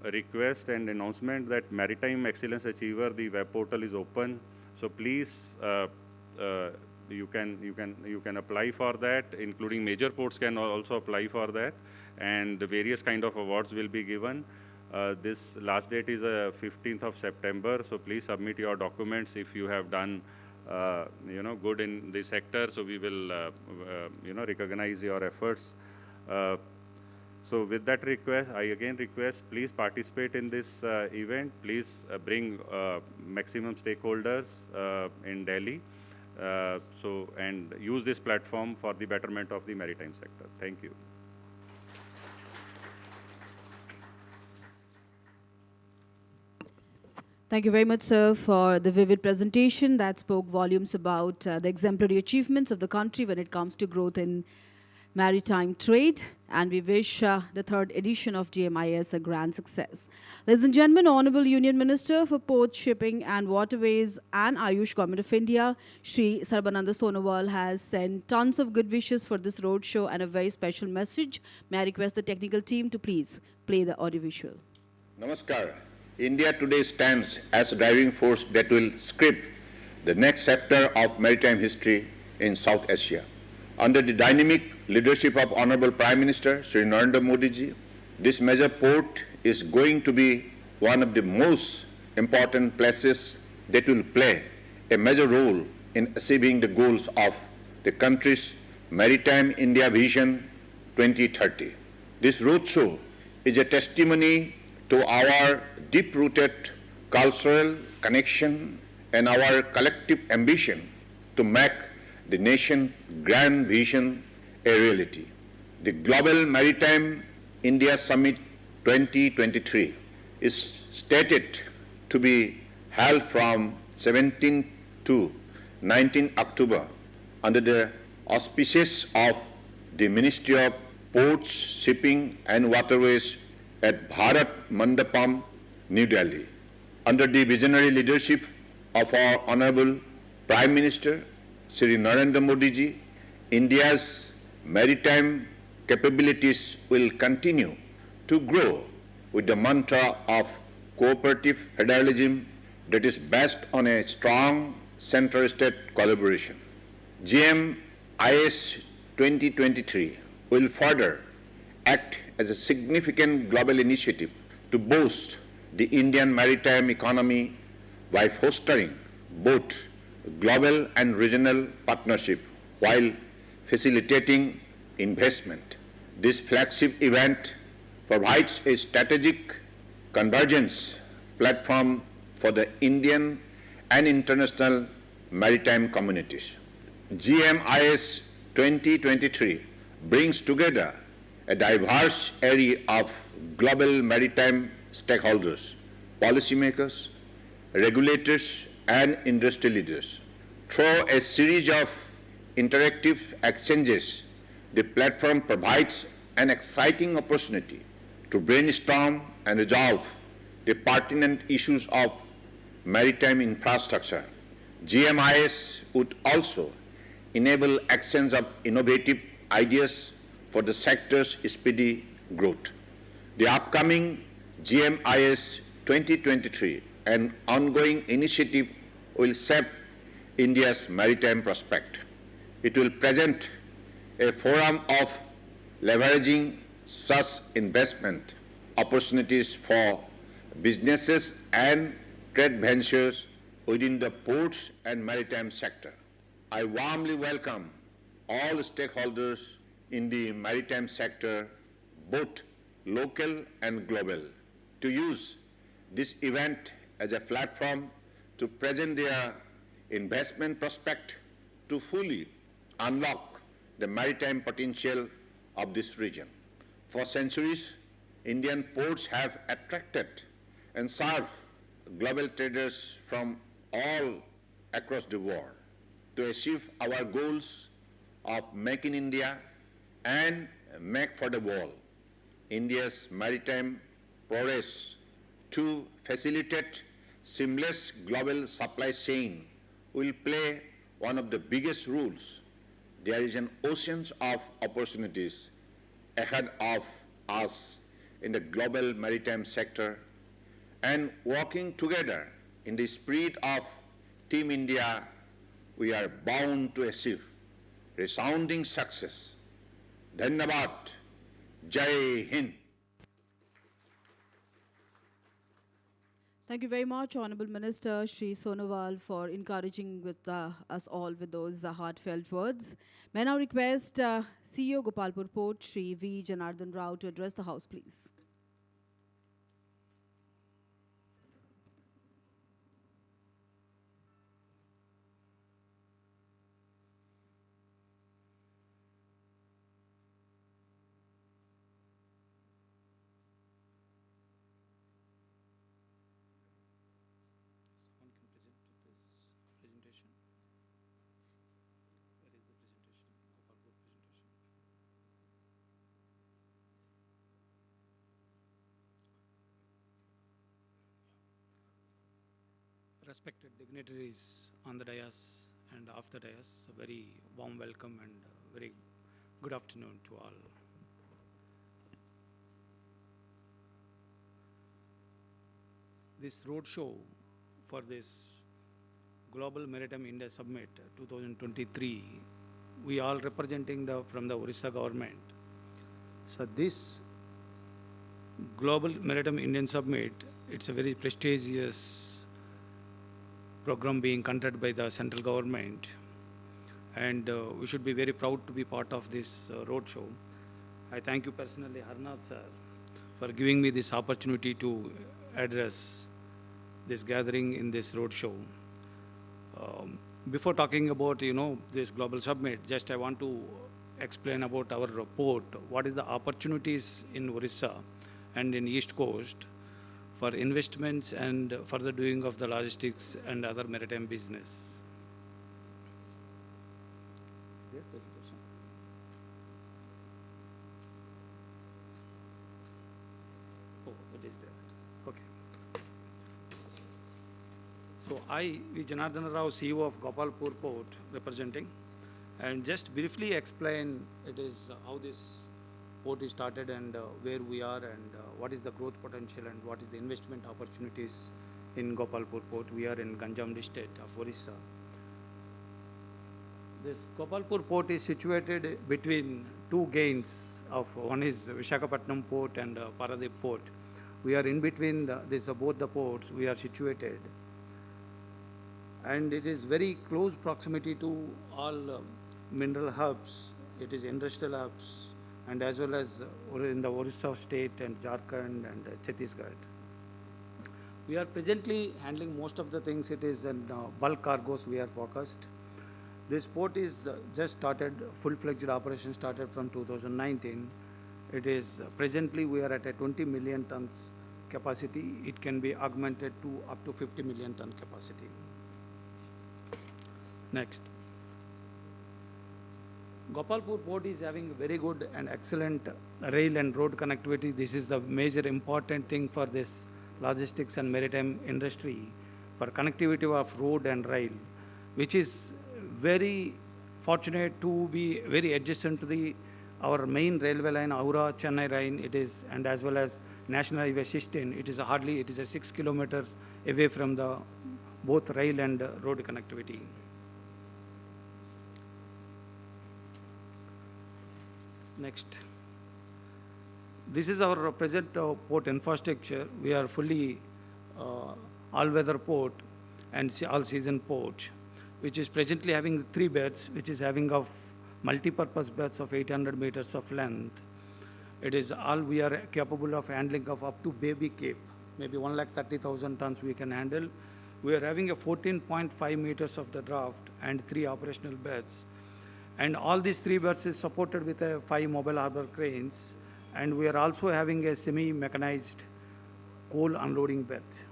request and announcement that Maritime Excellence Achiever, the web portal is open. So please, you can apply for that, including major ports can also apply for that, and various kind of awards will be given. This last date is 15th of September. So please submit your documents if you have done good in the sector. So we will recognize your efforts. So with that request, I again request, please participate in this event. Please bring maximum stakeholders in Delhi. And use this platform for the betterment of the maritime sector. Thank you. Thank you very much, sir, for the vivid presentation that spoke volumes about the exemplary achievements of the country when it comes to growth in maritime trade. And we wish the third edition of GMIS a grand success. Ladies and gentlemen, Honorable Union Minister for Port, Shipping and Waterways and Ayush Government of India, Shri Sarbananda Sonowal, has sent tons of good wishes for this roadshow and a very special message. May I request the technical team to please play the audiovisual. Namaskar. India today stands as a driving force that will script the next chapter of maritime history in South Asia. Under the dynamic leadership of Honorable Prime Minister Shri Narendra Modi ji, this major port is going to be one of the most important places that will play a major role in achieving the goals of the country's Maritime India Vision 2030. This roadshow is a testimony to our deep-rooted cultural connection and our collective ambition to make the nation's grand vision a reality. The Global Maritime India Summit 2023 is stated to be held from 17 to 19 October under the auspices of the Ministry of Ports, Shipping and Waterways at Bharat Mandapam, New Delhi. Under the visionary leadership of our Honorable Prime Minister, Shri Narendra Modi ji, India's maritime capabilities will continue to grow with the mantra of cooperative federalism that is based on a strong center-state collaboration. GMIS 2023 will further act as a significant global initiative to boost the Indian maritime economy by fostering both global and regional partnership while facilitating investment. This flagship event provides a strategic convergence platform for the Indian and international maritime communities. GMIS 2023 brings together a diverse array of global maritime stakeholders, policymakers, regulators, and industry leaders. Through a series of interactive exchanges, the platform provides an exciting opportunity to brainstorm and resolve the pertinent issues of maritime infrastructure. GMIS would also enable exchange of innovative ideas for the sector's speedy growth. The upcoming GMIS 2023 and ongoing initiative will shape India's maritime prospect. It will present a forum of leveraging such investment opportunities for businesses and trade ventures within the ports and maritime sector. I warmly welcome all stakeholders in the maritime sector, both local and global, to use this event as a platform to present their investment prospect to fully unlock the maritime potential of this region. For centuries, Indian ports have attracted and served global traders from all across the world. To achieve our goals of Make in India and Make for the World, India's maritime prowess to facilitate seamless global supply chain will play one of the biggest roles. There is an ocean of opportunities ahead of us in the global maritime sector, and working together in the spirit of Team India, we are bound to achieve resounding success. Dhanyavad. Jai Hind. Thank you very much, Honorable Minister Shri Sonowal, for encouraging with us all with those heartfelt words. May I now request CEO Gopalpur Port, Shri V. Janardhan Rao, to address the House, please. respected dignitaries on the dais and off the dais, a very warm welcome and very good afternoon to all. This roadshow for this Global Maritime India Summit 2023, we all representing from the Orissa government. So this Global Maritime Indian Summit, it's a very prestigious program being conducted by the central government, and we should be very proud to be part of this roadshow. I thank you personally, Harnath sir, for giving me this opportunity to address this gathering in this roadshow. Before talking about this global summit, just I want to explain about our port. What is the opportunities in Orissa and in East Coast for investments and for the doing of the logistics and other maritime business. Is there presentation? Oh, it is there. Okay. So I, Janardana Rao, CEO of Gopalpur Port, representing, and just briefly explain it is how this port is started and where we are and what is the growth potential and what is the investment opportunities in Gopalpur Port. We are in Ganjam district of Orissa. This Gopalpur Port is situated between two gates of one is Visakhapatnam Port and Paradip Port. We are in between both the ports we are situated, and it is very close proximity to all mineral hubs. It is industrial hubs, and as well as in the Orissa state and Jharkhand and Chhattisgarh. We are presently handling most of the things. It is in bulk cargoes we are focused. This port is just started, full-fledged operation started from 2019. It is presently we are at a 20 million tons capacity. It can be augmented to up to 50 million ton capacity. Next. Gopalpur Port is having very good and excellent rail and road connectivity. This is the major important thing for this logistics and maritime industry, for connectivity of road and rail, which is very fortunate to be very adjacent to our main railway line, Aura-Chennai line. It is, and as well as National Highway 16. It is a 6 kilometers away from the both rail and road connectivity. Next. This is our present port infrastructure. We are fully all-weather port and all-season port, which is presently having 3 berths, which is having of multi-purpose berths of 800 meters of length. It is all we are capable of handling of up to Baby Cape, maybe 130,000 tons we can handle. We are having a 14.5 meters of the draft and 3 operational berths. And all these 3 berths is supported with 5 mobile harbor cranes. And we are also having a semi-mechanized coal unloading berth.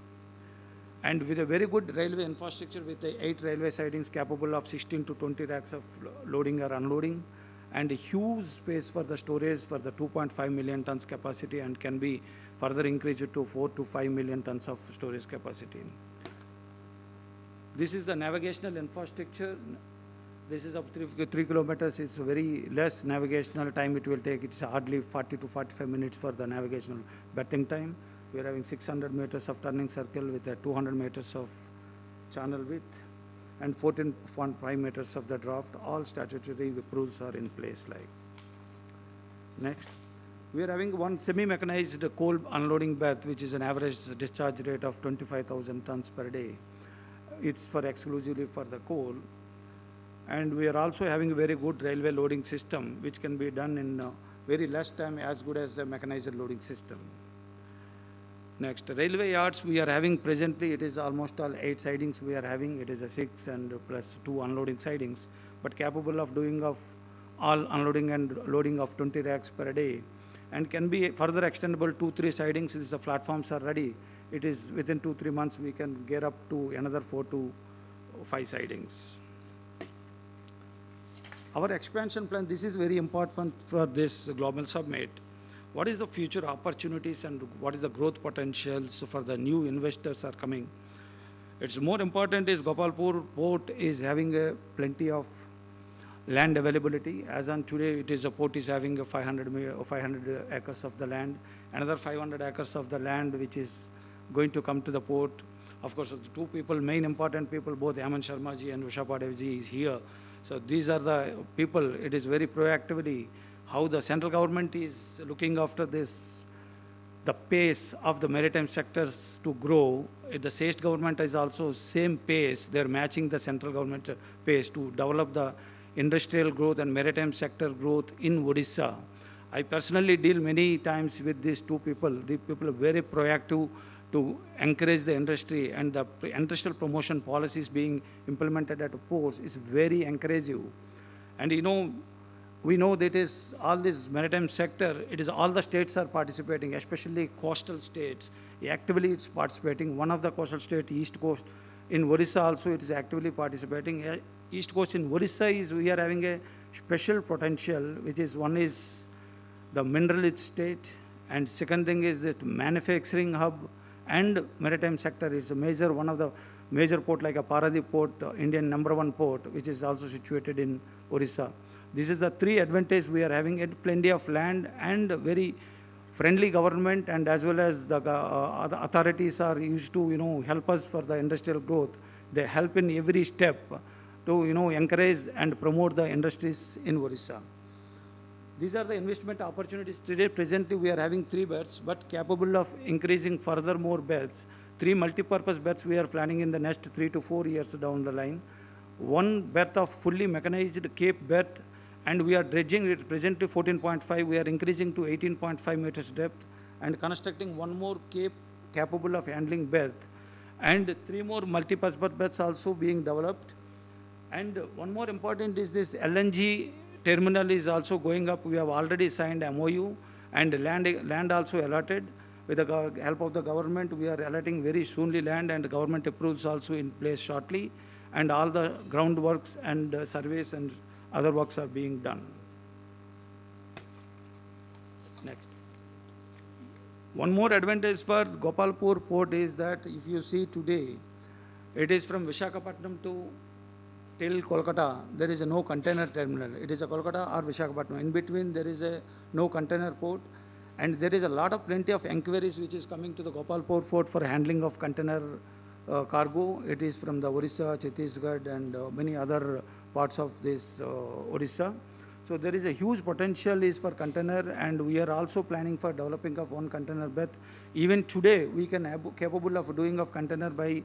And with a very good railway infrastructure with 8 railway sidings capable of 16 to 20 racks of loading or unloading, and a huge space for the storage for the 2.5 million tons capacity, and can be further increased to 4 to 5 million tons of storage capacity. This is the navigational infrastructure. This is up 3 kilometers. It's very less navigational time it will take. It's hardly 40 to 45 minutes for the navigational berthing time. We are having 600 meters of turning circle with 200 meters of channel width and 14.5 meters of the draft. All statutory rules are in place. Next. We are having one semi-mechanized coal unloading berth, which is an average discharge rate of 25,000 tons per day. It's for exclusively for the coal. And we are also having a very good railway loading system, which can be done in very less time, as good as a mechanized loading system. Next, railway yards we are having presently, it is almost all 8 sidings we are having. It is a 6 and plus 2 unloading sidings, but capable of doing of all unloading and loading of 20 racks per day, and can be further extendable 2-3 sidings. Since the platforms are ready, it is within 2-3 months we can gear up to another 4 to 5 sidings. Our expansion plan, this is very important for this global summit. What is the future opportunities and what is the growth potentials for the new investors are coming? It's more important is Gopalpur port is having plenty of land availability. As on today, the port is having 500 acres of the land, another 500 acres of the land which is going to come to the port. Of course, the two people, main important people, both Yaman Sharma ji and Usha Padev ji is here. So these are the people. It is very proactively how the central government is looking after this, the pace of the maritime sectors to grow. The state government is also same pace. They're matching the central government pace to develop the industrial growth and maritime sector growth in Odisha. I personally deal many times with these two people. The people are very proactive to encourage the industry, and the industrial promotion policies being implemented at ports is very encouraging. And we know that is all this maritime sector, it is all the states are participating, especially coastal states. Actively it's participating. One of the coastal states, East Coast, in Orissa also it is actively participating. East Coast in Orissa we are having a special potential, which is one is the mineral-rich state, and second thing is that manufacturing hub and maritime sector is a major, one of the major port like a Paradip port, Indian #1 port, which is also situated in Orissa. This is the three advantages we are having: it plenty of land and very friendly government, and as well as the authorities are used to help us for the industrial growth. They help in every step to encourage and promote the industries in Orissa. These are the investment opportunities. Today, presently, we are having 3 berths, but capable of increasing further more berths. 3 multi-purpose berths we are planning in the next 3 to 4 years down the line. 1 berth of fully mechanized Cape berth, and we are dredging it presently 14.5. We are increasing to 18.5 meters depth, and constructing 1 more Cape capable of handling berth, and 3 more multi-purpose berths also being developed. And one more important is this LNG terminal is also going up. We have already signed MOU, and land also allotted. With the help of the government, we are allotting very soonly land, and government approvals also in place shortly, and all the groundworks and surveys and other works are being done. Next. One more advantage for Gopalpur port is that if you see today, it is from Visakhapatnam till Kolkata, there is no container terminal. It is a Kolkata or Visakhapatnam. In between, there is no container port, and there is a lot of plenty of inquiries which is coming to the Gopalpur port for handling of container cargo. It is from the Orissa, Chhattisgarh, and many other parts of this Orissa. So there is a huge potential is for container, and we are also planning for developing of 1 container berth. Even today, we can capable of doing of container by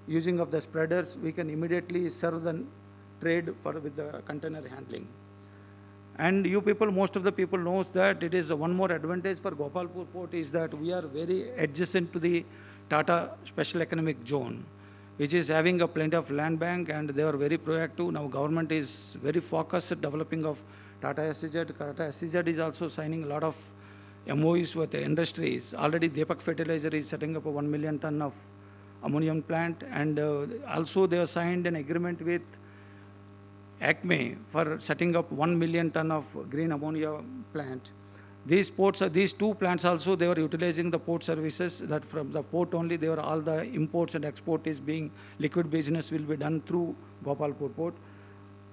using of the spreaders. We can immediately serve the trade with the container handling. And you people, most of the people knows that it is one more advantage for Gopalpur port is that we are very adjacent to the Tata Special Economic Zone, which is having a plenty of land bank, and they are very proactive. Now government is very focused at developing of Tata SEZ. Tata SEZ is also signing a lot of MOUs with the industries. Already Deepak Fertilizer is setting up a 1 million ton of ammonium plant, and also they have signed an agreement with Acme for setting up 1 million ton of green ammonia plant. These two plants also, they are utilizing the port services, that from the port only, they are all the imports and export is being, liquid business will be done through Gopalpur port.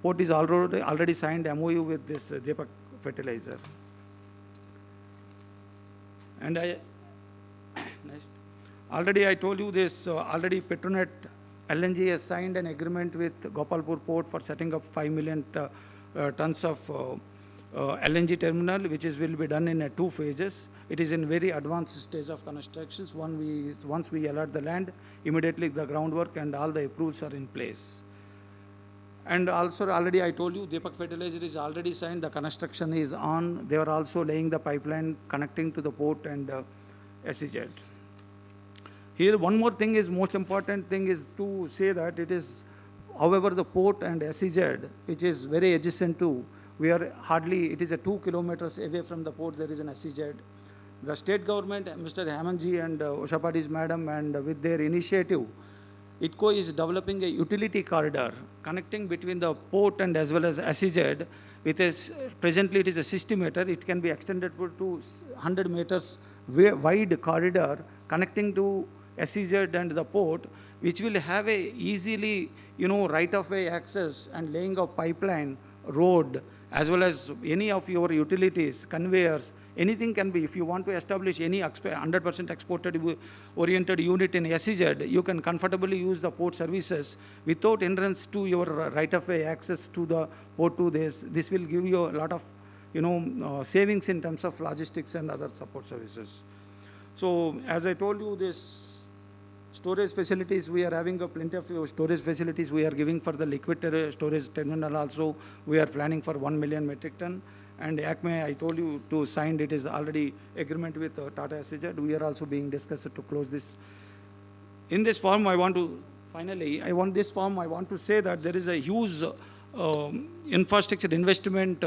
Port is already signed MOU with this Deepak Fertilizer. And next. Already I told you this, already Petronet LNG has signed an agreement with Gopalpur port for setting up 5 million tons of LNG terminal, which will be done in 2 phases. It is in very advanced stage of construction. Once we allot the land, immediately the groundwork and all the approvals are in place. And also already I told you, Deepak Fertilizer is already signed, the construction is on. They are also laying the pipeline connecting to the port and SEZ. Here one more thing is, most important thing is to say that it is, however, the port and SEZ, which is very adjacent to, we are hardly, it is 2 kilometers away from the port, there is an SEZ. The state government, Mr. Hamanji and Usha Padev madam, and with their initiative, ITCO is developing a utility corridor connecting between the port and as well as SEZ. Presently it is a 60 meter, it can be extended to 100 meters wide corridor connecting to SEZ and the port. which will have a easily, right-of-way access and laying of pipeline, road, as well as any of your utilities, conveyors, anything can be. If you want to establish any 100% exported-oriented unit in SEZ, you can comfortably use the port services without hindrance to your right-of-way access to the port to this. This will give you a lot of, savings in terms of logistics and other support services. So, as I told you, this storage facilities, we are having plenty of storage facilities we are giving for the liquid storage terminal also. We are planning for 1 million metric ton. And ACME, I told you to sign, it is already agreement with Tata SEZ. We are also being discussed to close this. In this form, I want to say that there is a huge infrastructure investment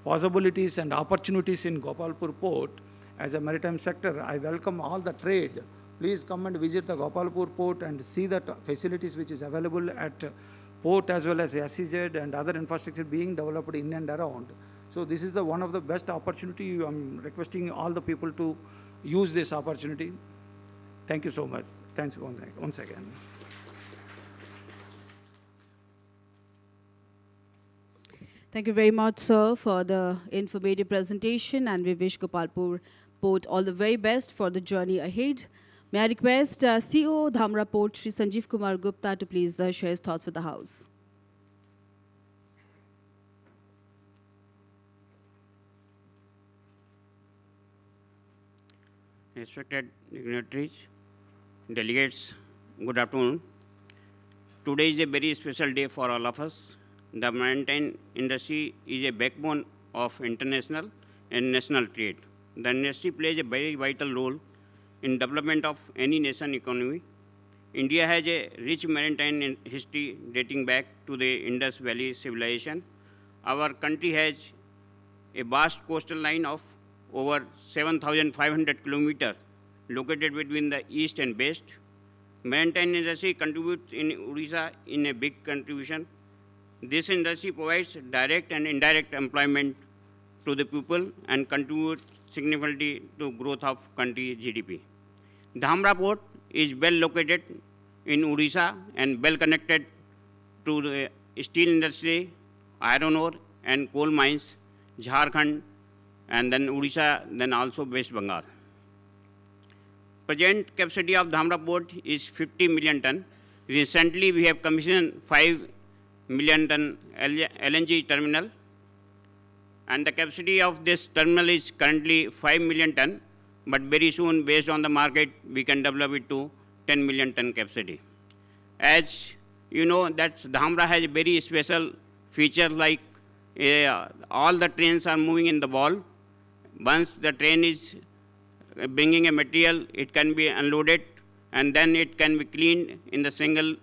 possibilities and opportunities in Gopalpur port. As a maritime sector, I welcome all the trade. Please come and visit the Gopalpur port and see the facilities which is available at port as well as SEZ and other infrastructure being developed in and around. So this is one of the best opportunity. I'm requesting all the people to use this opportunity. Thank you so much. Thanks once again. Thank you very much, sir, for the informative presentation, and we wish Gopalpur Port all the very best for the journey ahead. May I request CEO Dhamra Port, Shri Sanjeev Kumar Gupta, to please share his thoughts with the House. Respected dignitaries, delegates, good afternoon. Today is a very special day for all of us. The maritime industry is a backbone of international and national trade. The industry plays a very vital role in development of any nation economy. India has a rich maritime history dating back to the Indus Valley civilization. Our country has a vast coastal line of over 7,500 kilometers located between the east and west. Maritime industry contributes in Odisha in a big contribution. This industry provides direct and indirect employment to the people and contributes significantly to growth of country GDP. Dhamra port is well located in Odisha and well connected to the steel industry, iron ore and coal mines, Jharkhand, and then Odisha, then also West Bengal. Present capacity of Dhamra port is 50 million ton. Recently, we have commissioned 5 million ton LNG terminal, and the capacity of this terminal is currently 5 million ton, but very soon, based on the market, we can develop it to 10 million ton capacity. As you know, that Dhamra has a very special feature, like all the trains are moving in the wall. Once the train is bringing a material, it can be unloaded, and then it can be cleaned in the single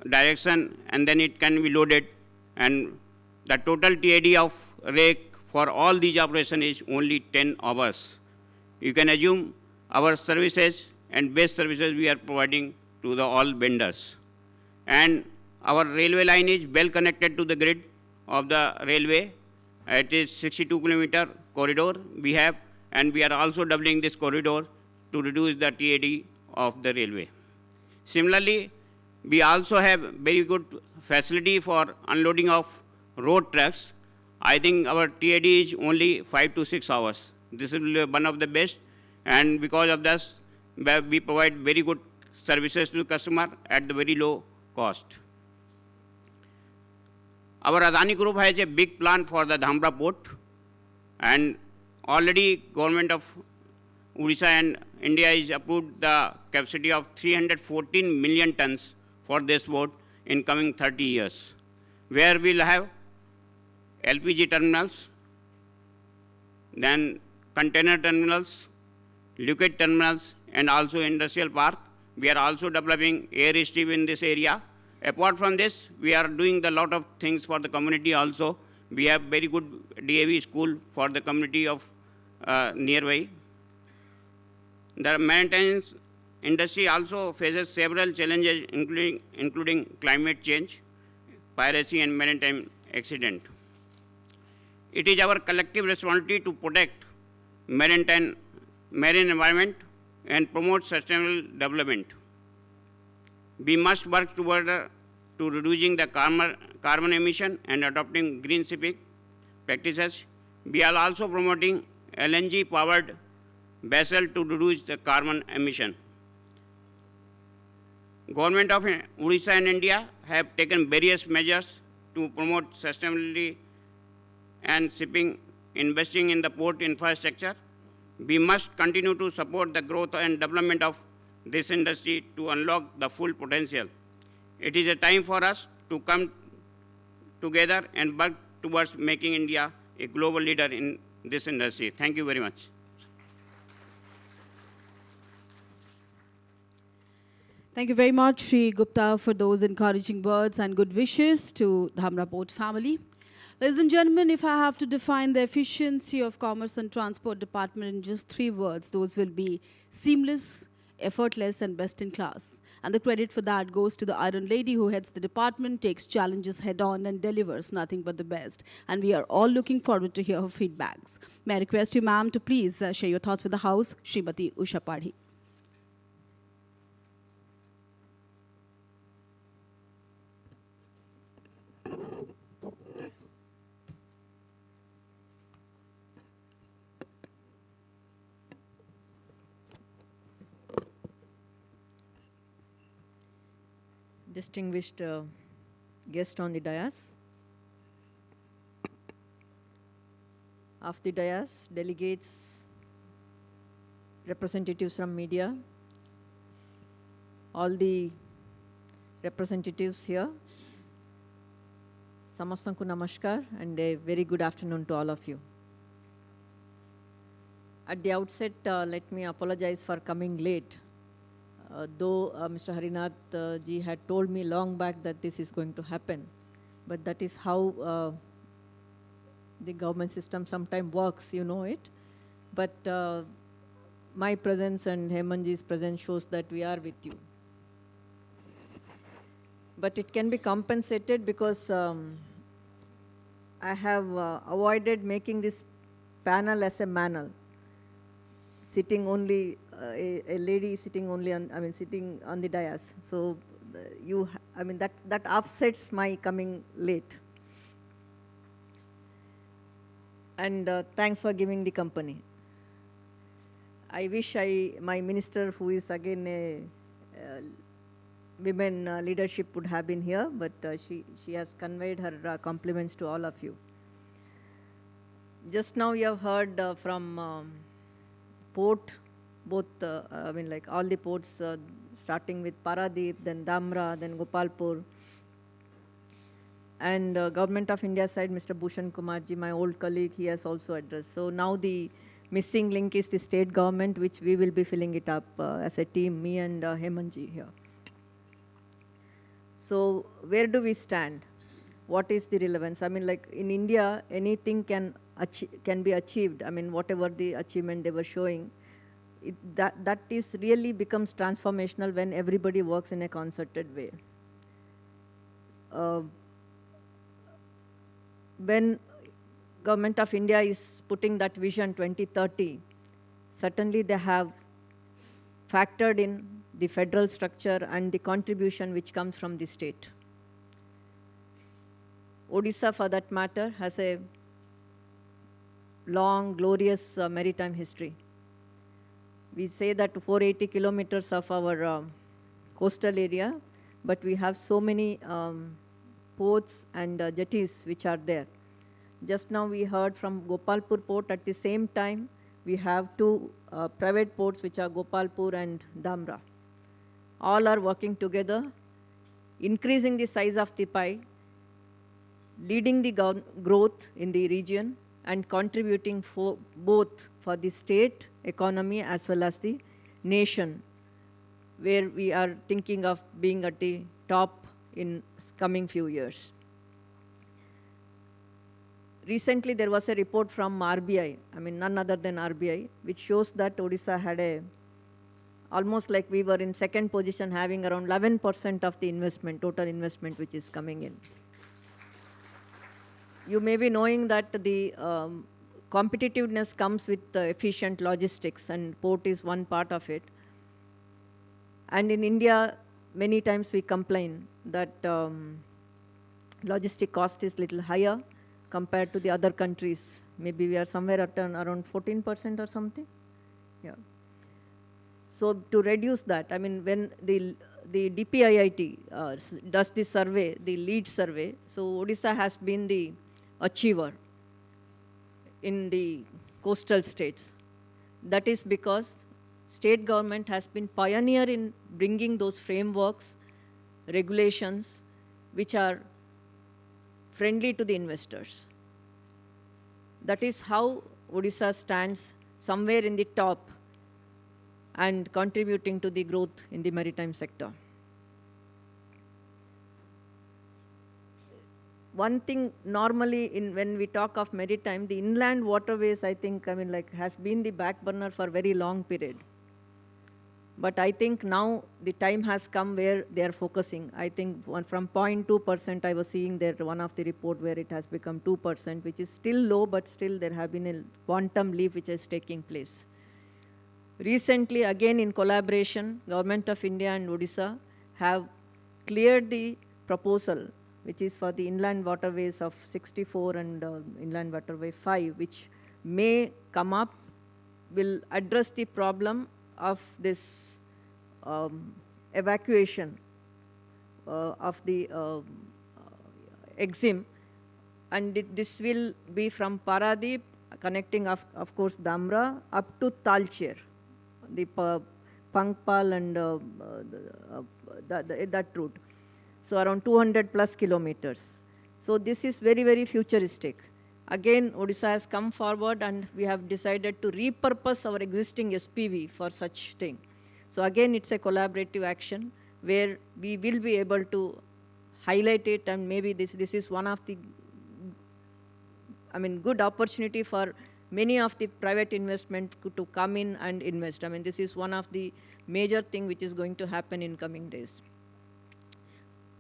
direction, and then it can be loaded. And the total TAD of rake for all these operations is only 10 hours. You can assume our services and best services we are providing to the all vendors. And our railway line is well connected to the grid of the railway. It is 62 kilometer corridor we have, and we are also doubling this corridor to reduce the TAD of the railway. Similarly, we also have very good facility for unloading of road trucks. I think our TAD is only 5 to 6 hours. This is one of the best, and because of this, we provide very good services to the customer at the very low cost. Our Adani Group has a big plan for the Dhamra port, and already government of Odisha and India is approved the capacity of 314 million tons for this port in coming 30 years, where we'll have LPG terminals, then container terminals, liquid terminals, and also industrial park. We are also developing airstrip in this area. Apart from this, we are doing a lot of things for the community also. We have very good DAV school for the community of nearby. The maintenance industry also faces several challenges, including climate change, piracy, and maritime accident. It is our collective responsibility to protect marine environment and promote sustainable development. We must work toward to reducing the carbon emission and adopting green shipping practices. We are also promoting LNG-powered vessel to reduce the carbon emission. Government of Odisha and India have taken various measures to promote sustainability and shipping, investing in the port infrastructure. We must continue to support the growth and development of this industry to unlock the full potential. It is a time for us to come together and work towards making India a global leader in this industry. Thank you very much. Thank you very much, Sri Gupta, for those encouraging words and good wishes to Dhamra Port family. Ladies and gentlemen, if I have to define the efficiency of Commerce and Transport Department in just 3 words, those will be seamless, effortless, and best in class. And the credit for that goes to the Iron Lady who heads the department, takes challenges head on, and delivers nothing but the best. And we are all looking forward to hear her feedbacks. May I request you, ma'am, to please share your thoughts with the House, Srimati Usha Padhi. Distinguished guest on the dais. Of the dais, delegates, representatives from media, all the representatives here, Samastanku Namaskar and a very good afternoon to all of you. At the outset, let me apologize for coming late. Though Mr. Harinath ji had told me long back that this is going to happen, but that is how the government system sometimes works, you know it. But my presence and Hemanji's presence shows that we are with you. But it can be compensated because I have avoided making this panel as a manel. Sitting only, a lady sitting only on, sitting on the dais. So that offsets my coming late. And thanks for giving the company. I wish my minister, who is again a women leadership, would have been here, but she has conveyed her compliments to all of you. Just now you have heard from port, both, all the ports, starting with Paradip, then Dhamra, then Gopalpur. And Government of India side, Mr. Bhushan Kumarji, my old colleague, he has also addressed. So now the missing link is the state government, which we will be filling it up as a team, me and Hemanji here. So where do we stand? What is the relevance? In India, anything can be achieved. Whatever the achievement they were showing, that is really becomes transformational when everybody works in a concerted way. When Government of India is putting that vision 2030, certainly they have factored in the federal structure and the contribution which comes from the state. Odisha, for that matter, has a long, glorious maritime history. We say that 480 kilometers of our coastal area, but we have so many ports and jetties which are there. Just now we heard from Gopalpur port. At the same time, we have 2 private ports which are Gopalpur and Dhamra. All are working together, increasing the size of the pie, leading the growth in the region, and contributing for both for the state economy as well as the nation, where we are thinking of being at the top in coming few years. Recently, there was a report from RBI, none other than RBI, which shows that Odisha had almost like we were in second position, having around 11% of the investment, total investment which is coming in. You may be knowing that the competitiveness comes with efficient logistics, and port is one part of it. And in India, many times we complain that logistic cost is little higher compared to the other countries. Maybe we are somewhere at around 14% or something. Yeah. So to reduce that, I mean, when the DPIIT does the survey, the lead survey, so Odisha has been the achiever in the coastal states. That is because state government has been pioneer in bringing those frameworks, regulations, which are friendly to the investors. That is how Odisha stands somewhere in the top and contributing to the growth in the maritime sector. One thing normally when we talk of maritime, the inland waterways, I think, I mean, like, has been the back burner for a very long period. But I think now the time has come where they are focusing. I think from 0.2%, I was seeing there one of the report where it has become 2%, which is still low, but still there have been a quantum leap which is taking place. Recently, again in collaboration, Government of India and Odisha have cleared the proposal, which is for the inland waterways of 64 and inland waterway 5, which may come up, will address the problem of this evacuation of the EXIM. And this will be from Paradip, connecting, of course, Damra, up to Talcher, the Pangpal and that route. So around 200 plus kilometers. So this is very, very futuristic. Again, Odisha has come forward and we have decided to repurpose our existing SPV for such thing. So again, it's a collaborative action where we will be able to highlight it, and maybe this is one of the, I mean, good opportunity for many of the private investment to come in and invest. I mean, this is one of the major thing which is going to happen in coming days.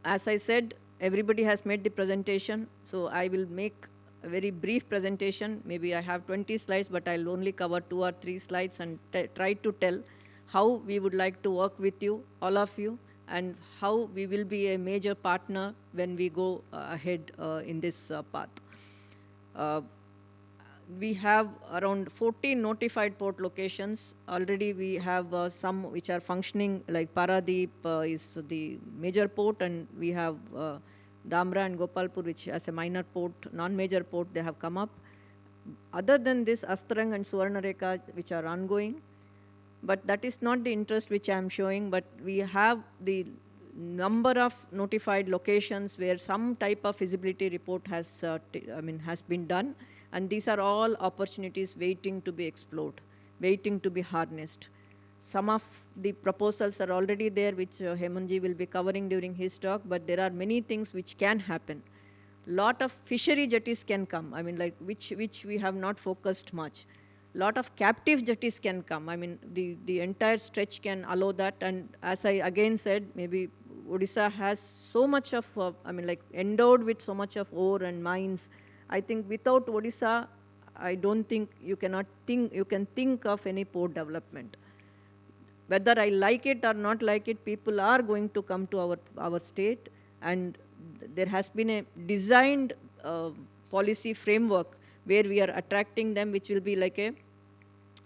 As I said, everybody has made the presentation, so I will make a very brief presentation. Maybe I have 20 slides, but I'll only cover 2 or 3 slides and try to tell how we would like to work with you, all of you, and how we will be a major partner when we go ahead in this path. We have around 14 notified port locations. Already we have some which are functioning, like Paradip is the major port, and we have Damra and Gopalpur, which as a minor port, non-major port, they have come up. Other than this, Astrang and Suvarnareka, which are ongoing. But that is not the interest which I am showing, but we have the number of notified locations where some type of feasibility report has, has been done. And these are all opportunities waiting to be explored, waiting to be harnessed. Some of the proposals are already there, which Hemanji will be covering during his talk, but there are many things which can happen. Lot of fishery jetties can come, I mean, like, which we have not focused much. Lot of captive jetties can come. I mean, the entire stretch can allow that. And as I again said, maybe Odisha has so much of, endowed with so much of ore and mines. I think without Odisha, I don't think you can think of any port development. Whether I like it or not like it, people are going to come to our state, and there has been a designed policy framework where we are attracting them, which will be like a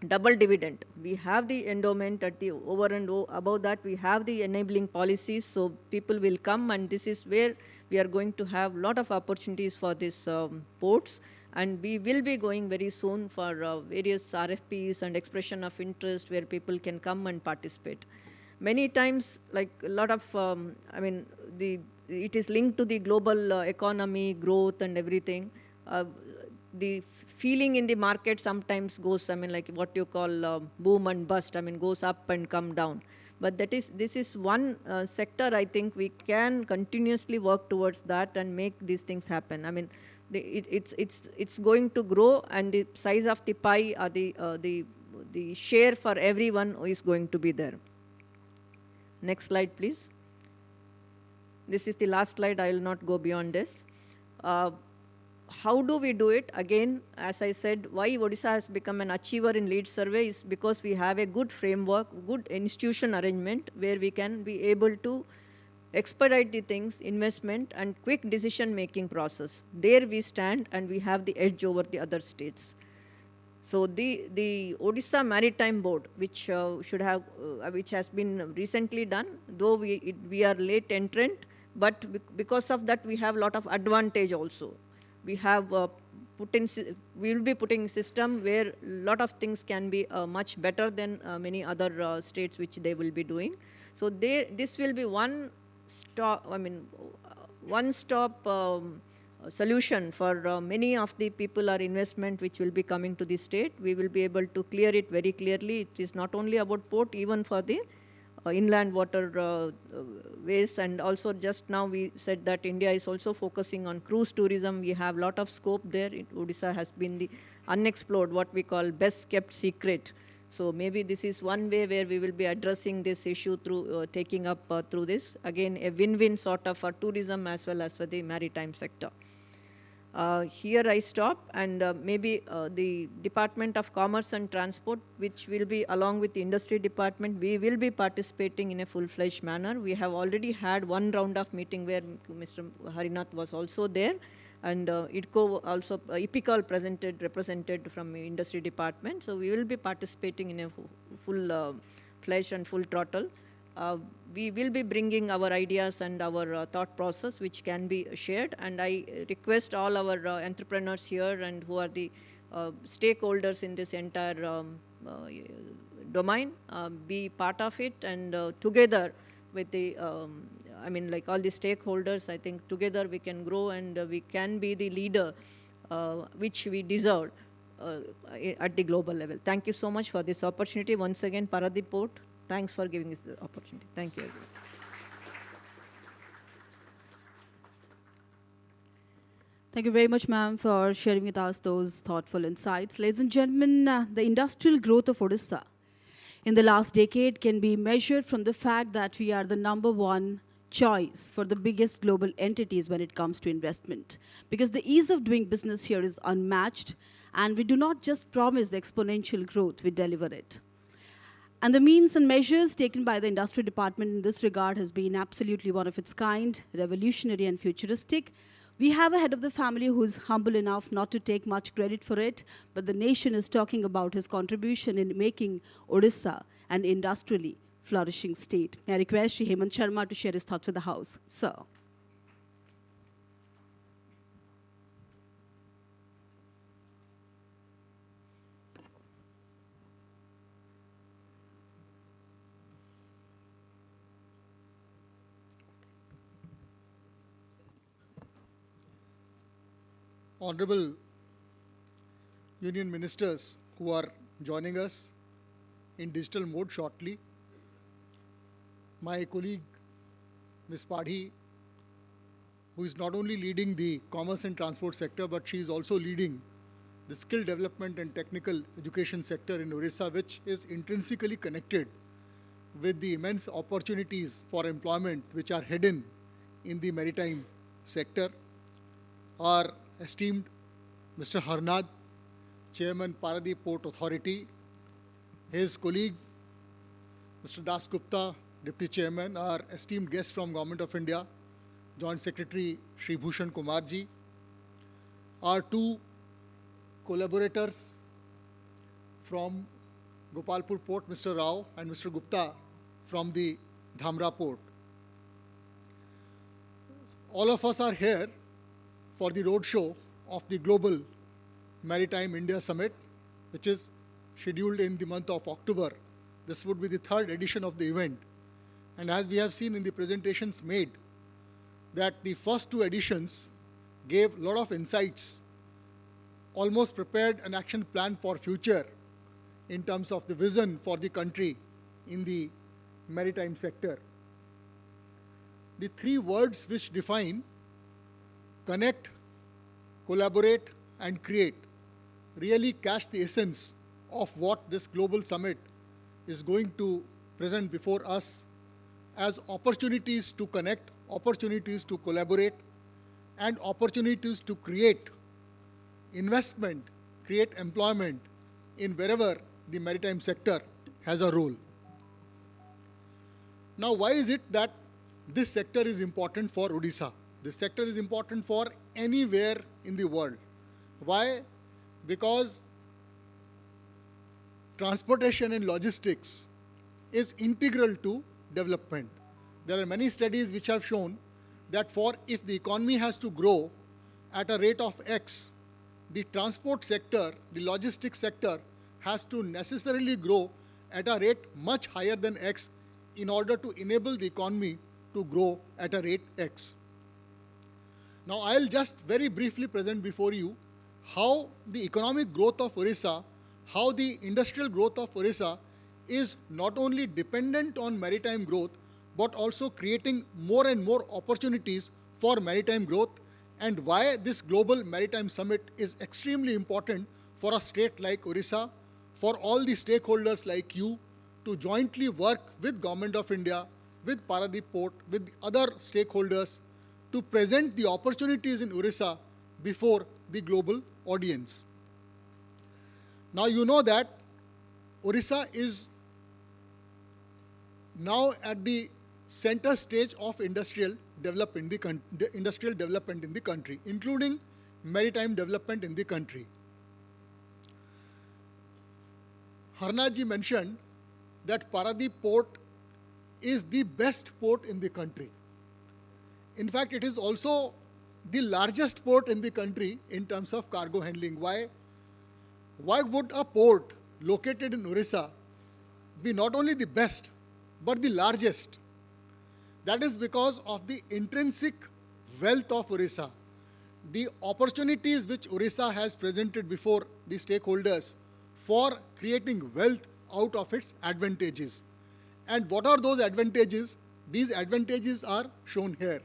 double dividend. We have the endowment at the over and above that, we have the enabling policies, so people will come, and this is where we are going to have a lot of opportunities for these ports. And we will be going very soon for various RFPs and expression of interest where people can come and participate. Many times, like a lot of, it is linked to the global economy, growth and everything. The feeling in the market sometimes goes, what you call boom and bust, goes up and come down. But this is one sector I think we can continuously work towards that and make these things happen. It's going to grow, and the size of the pie, or the share for everyone is going to be there. Next slide, please. This is the last slide. I will not go beyond this. how do we do it? Again, as I said, why Odisha has become an achiever in LEAD survey is because we have a good framework, good institution arrangement where we can be able to expedite the things, investment and quick decision making process. There we stand and we have the edge over the other states. So the Odisha Maritime Board, which which has been recently done, though we are late entrant, but because of that we have a lot of advantage also. We have we will be putting system where a lot of things can be much better than many other states which they will be doing. So this will be one stop solution for many of the people or investment which will be coming to the state. We will be able to clear it very clearly. It is not only about port, even for the inland water ways. And also just now we said that India is also focusing on cruise tourism. We have a lot of scope there. Odisha has been the unexplored, what we call best kept secret. So maybe this is one way where we will be addressing this issue through taking up through this. Again, a win-win sort of for tourism as well as for the maritime sector. Here I stop, and maybe the Department of Commerce and Transport, which will be along with the industry department, we will be participating in a full-fledged manner. We have already had one round of meeting where Mr. Harinath was also there, and IDCO also, IPICOL represented from the industry department. So we will be participating in a full-fledged and full throttle. We will be bringing our ideas and our thought process which can be shared, and I request all our entrepreneurs here and who are the stakeholders in this entire domain be part of it, and together with the like all the stakeholders, I think together we can grow and we can be the leader which we deserve at the global level. Thank you so much for this opportunity. Once again, Paradip Port, thanks for giving us the opportunity. Thank you, everyone. Thank you very much, ma'am, for sharing with us those thoughtful insights. Ladies and gentlemen, the industrial growth of Odisha in the last decade can be measured from the fact that we are the #1 choice for the biggest global entities when it comes to investment. Because the ease of doing business here is unmatched, and we do not just promise exponential growth, we deliver it. And the means and measures taken by the industry department in this regard has been absolutely one of its kind, revolutionary and futuristic. We have a head of the family who is humble enough not to take much credit for it, but the nation is talking about his contribution in making Odisha an industrially flourishing state. May I request Shri Hemant Sharma to share his thoughts with the House. Sir. Honorable Union Ministers who are joining us in digital mode shortly, my colleague Ms. Padhi, who is not only leading the commerce and transport sector, but she is also leading the skill development and technical education sector in Odisha, which is intrinsically connected with the immense opportunities for employment which are hidden in the maritime sector. Our esteemed Mr. Harinath, Chairman, Paradip Port Authority, his colleague Mr. Das Gupta, Deputy Chairman, our esteemed guest from Government of India, Joint Secretary Shri Bhushan Kumarji, our two collaborators from Gopalpur Port, Mr. Rao and Mr. Gupta from the Dhamra Port. All of us are here for the roadshow of the Global Maritime India Summit, which is scheduled in the month of October. This would be the third edition of the event. And as we have seen in the presentations made, that the first two editions gave a lot of insights, almost prepared an action plan for future in terms of the vision for the country in the maritime sector. The three words which define connect, collaborate, and create really catch the essence of what this global summit is going to present before us as opportunities to connect, opportunities to collaborate, and opportunities to create investment, create employment in wherever the maritime sector has a role. Now, why is it that this sector is important for Odisha? This sector is important for anywhere in the world. Why? Because transportation and logistics is integral to development. There are many studies which have shown that if the economy has to grow at a rate of X, the transport sector, the logistics sector has to necessarily grow at a rate much higher than X in order to enable the economy to grow at a rate X. Now, I'll just very briefly present before you how the economic growth of Orissa, how the industrial growth of Orissa is not only dependent on maritime growth, but also creating more and more opportunities for maritime growth, and why this global maritime summit is extremely important for a state like Orissa, for all the stakeholders like you to jointly work with Government of India, with Paradip Port, with other stakeholders to present the opportunities in Orissa before the global audience. Now you know that Orissa is now at the center stage of industrial development in the country, including maritime development in the country. Harnaji mentioned that Paradip Port is the best port in the country. In fact, it is also the largest port in the country in terms of cargo handling. Why? Why would a port located in Orissa be not only the best, but the largest? That is because of the intrinsic wealth of Orissa, the opportunities which Orissa has presented before the stakeholders for creating wealth out of its advantages. And what are those advantages? These advantages are shown here.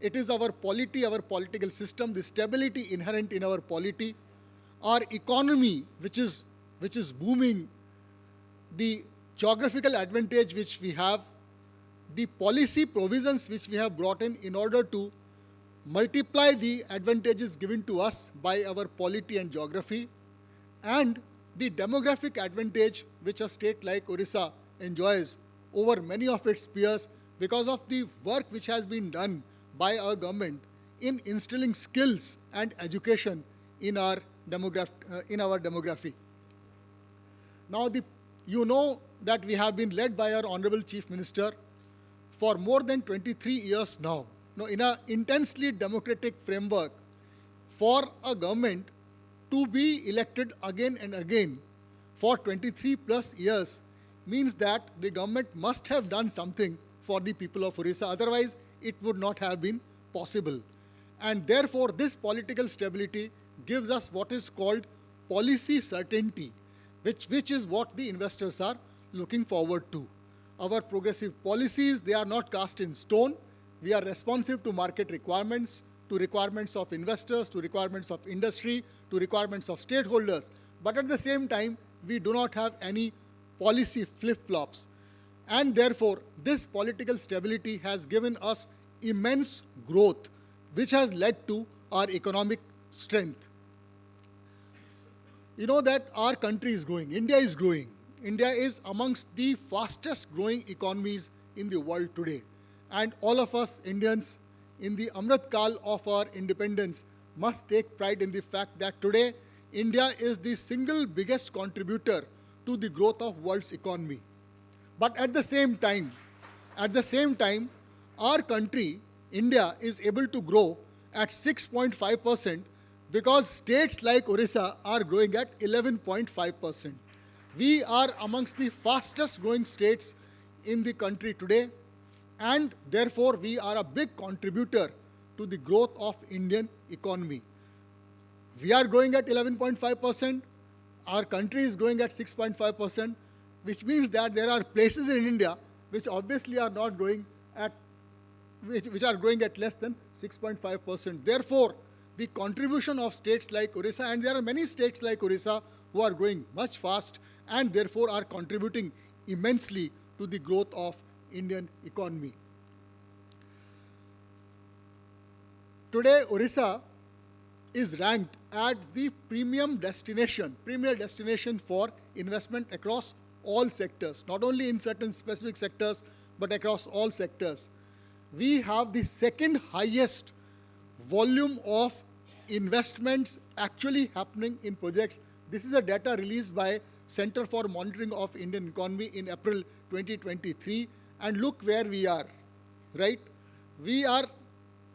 It is our polity, our political system, the stability inherent in our polity, our economy which is booming, the geographical advantage which we have, the policy provisions which we have brought in order to multiply the advantages given to us by our polity and geography, and the demographic advantage which a state like Orissa enjoys over many of its peers because of the work which has been done by our government in instilling skills and education in our demography. Now, you know that we have been led by our Honorable Chief Minister for more than 23 years now. Now, in an intensely democratic framework, for a government to be elected again and again for 23 plus years means that the government must have done something for the people of Orissa. Otherwise, it would not have been possible. And therefore, this political stability gives us what is called policy certainty, which is what the investors are looking forward to. Our progressive policies, they are not cast in stone. We are responsive to market requirements, to requirements of investors, to requirements of industry, to requirements of stakeholders. But at the same time, we do not have any policy flip-flops. And therefore, this political stability has given us immense growth, which has led to our economic strength. You know that our country is growing. India is growing. India is amongst the fastest growing economies in the world today. And all of us Indians in the Amrit Kal of our independence must take pride in the fact that today India is the single biggest contributor to the growth of world's economy. But at the same time, our country, India, is able to grow at 6.5% because states like Orissa are growing at 11.5%. We are amongst the fastest growing states in the country today, and therefore we are a big contributor to the growth of Indian economy. We are growing at 11.5%, our country is growing at 6.5%, which means that there are places in India which obviously are not growing at, which are growing at less than 6.5%. Therefore, the contribution of states like Orissa, and there are many states like Orissa who are growing much fast and therefore are contributing immensely to the growth of Indian economy. Today, Orissa is ranked as the premier destination for investment across all sectors, not only in certain specific sectors, but across all sectors. We have the second highest volume of investments actually happening in projects. This is a data released by Center for Monitoring of Indian Economy in April 2023. And look where we are, right? We are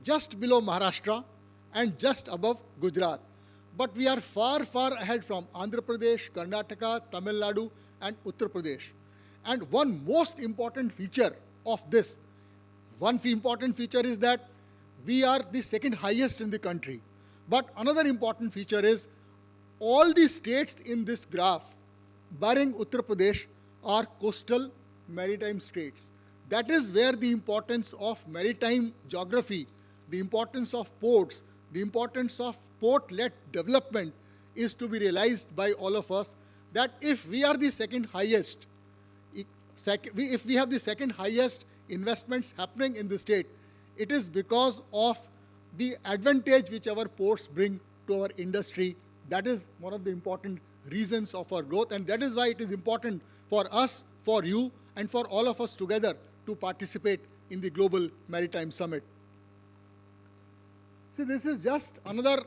just below Maharashtra and just above Gujarat. But we are far, far ahead from Andhra Pradesh, Karnataka, Tamil Nadu, and Uttar Pradesh. And one most important feature of this, is that we are the second highest in the country. But another important feature is all the states in this graph, barring Uttar Pradesh, are coastal maritime states. That is where the importance of maritime geography, the importance of ports, the importance of port-led development is to be realized by all of us, that if we are the second highest, if we have the second highest investments happening in the state, it is because of the advantage which our ports bring to our industry. That is one of the important reasons of our growth, and that is why it is important for us, for you, and for all of us together to participate in the Global Maritime Summit. See, this is just another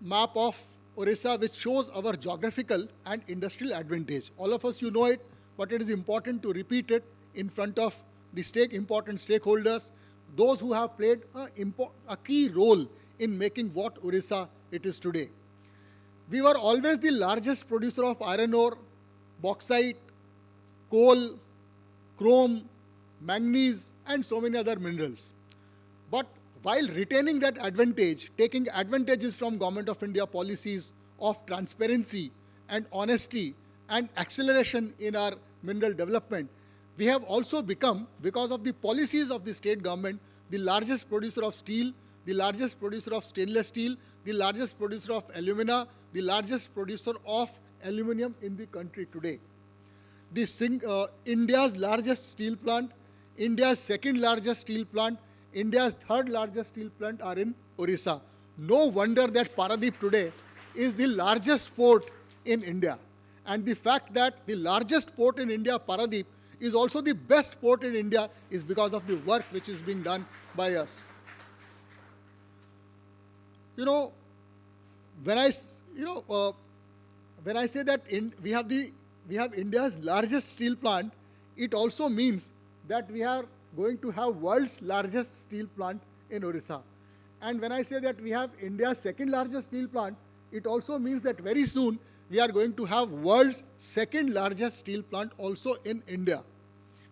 map of Orissa which shows our geographical and industrial advantage. All of us, you know it, but it is important to repeat it in front of the important stakeholders, those who have played a key role in making what Orissa it is today. We were always the largest producer of iron ore, bauxite, coal, chrome, manganese, and so many other minerals. But while retaining that advantage, taking advantages from Government of India policies of transparency and honesty and acceleration in our mineral development, we have also become, because of the policies of the state government, the largest producer of steel, the largest producer of stainless steel, the largest producer of alumina, the largest producer of aluminium in the country today. India's largest steel plant, India's second largest steel plant, India's third largest steel plant are in Orissa. No wonder that Paradip today is the largest port in India. And the fact that the largest port in India, Paradip, is also the best port in India is because of the work which is being done by us. You know, when I say that we have India's largest steel plant, it also means that we are going to have world's largest steel plant in Orissa. And when I say that we have India's second largest steel plant, it also means that very soon we are going to have world's second largest steel plant also in India.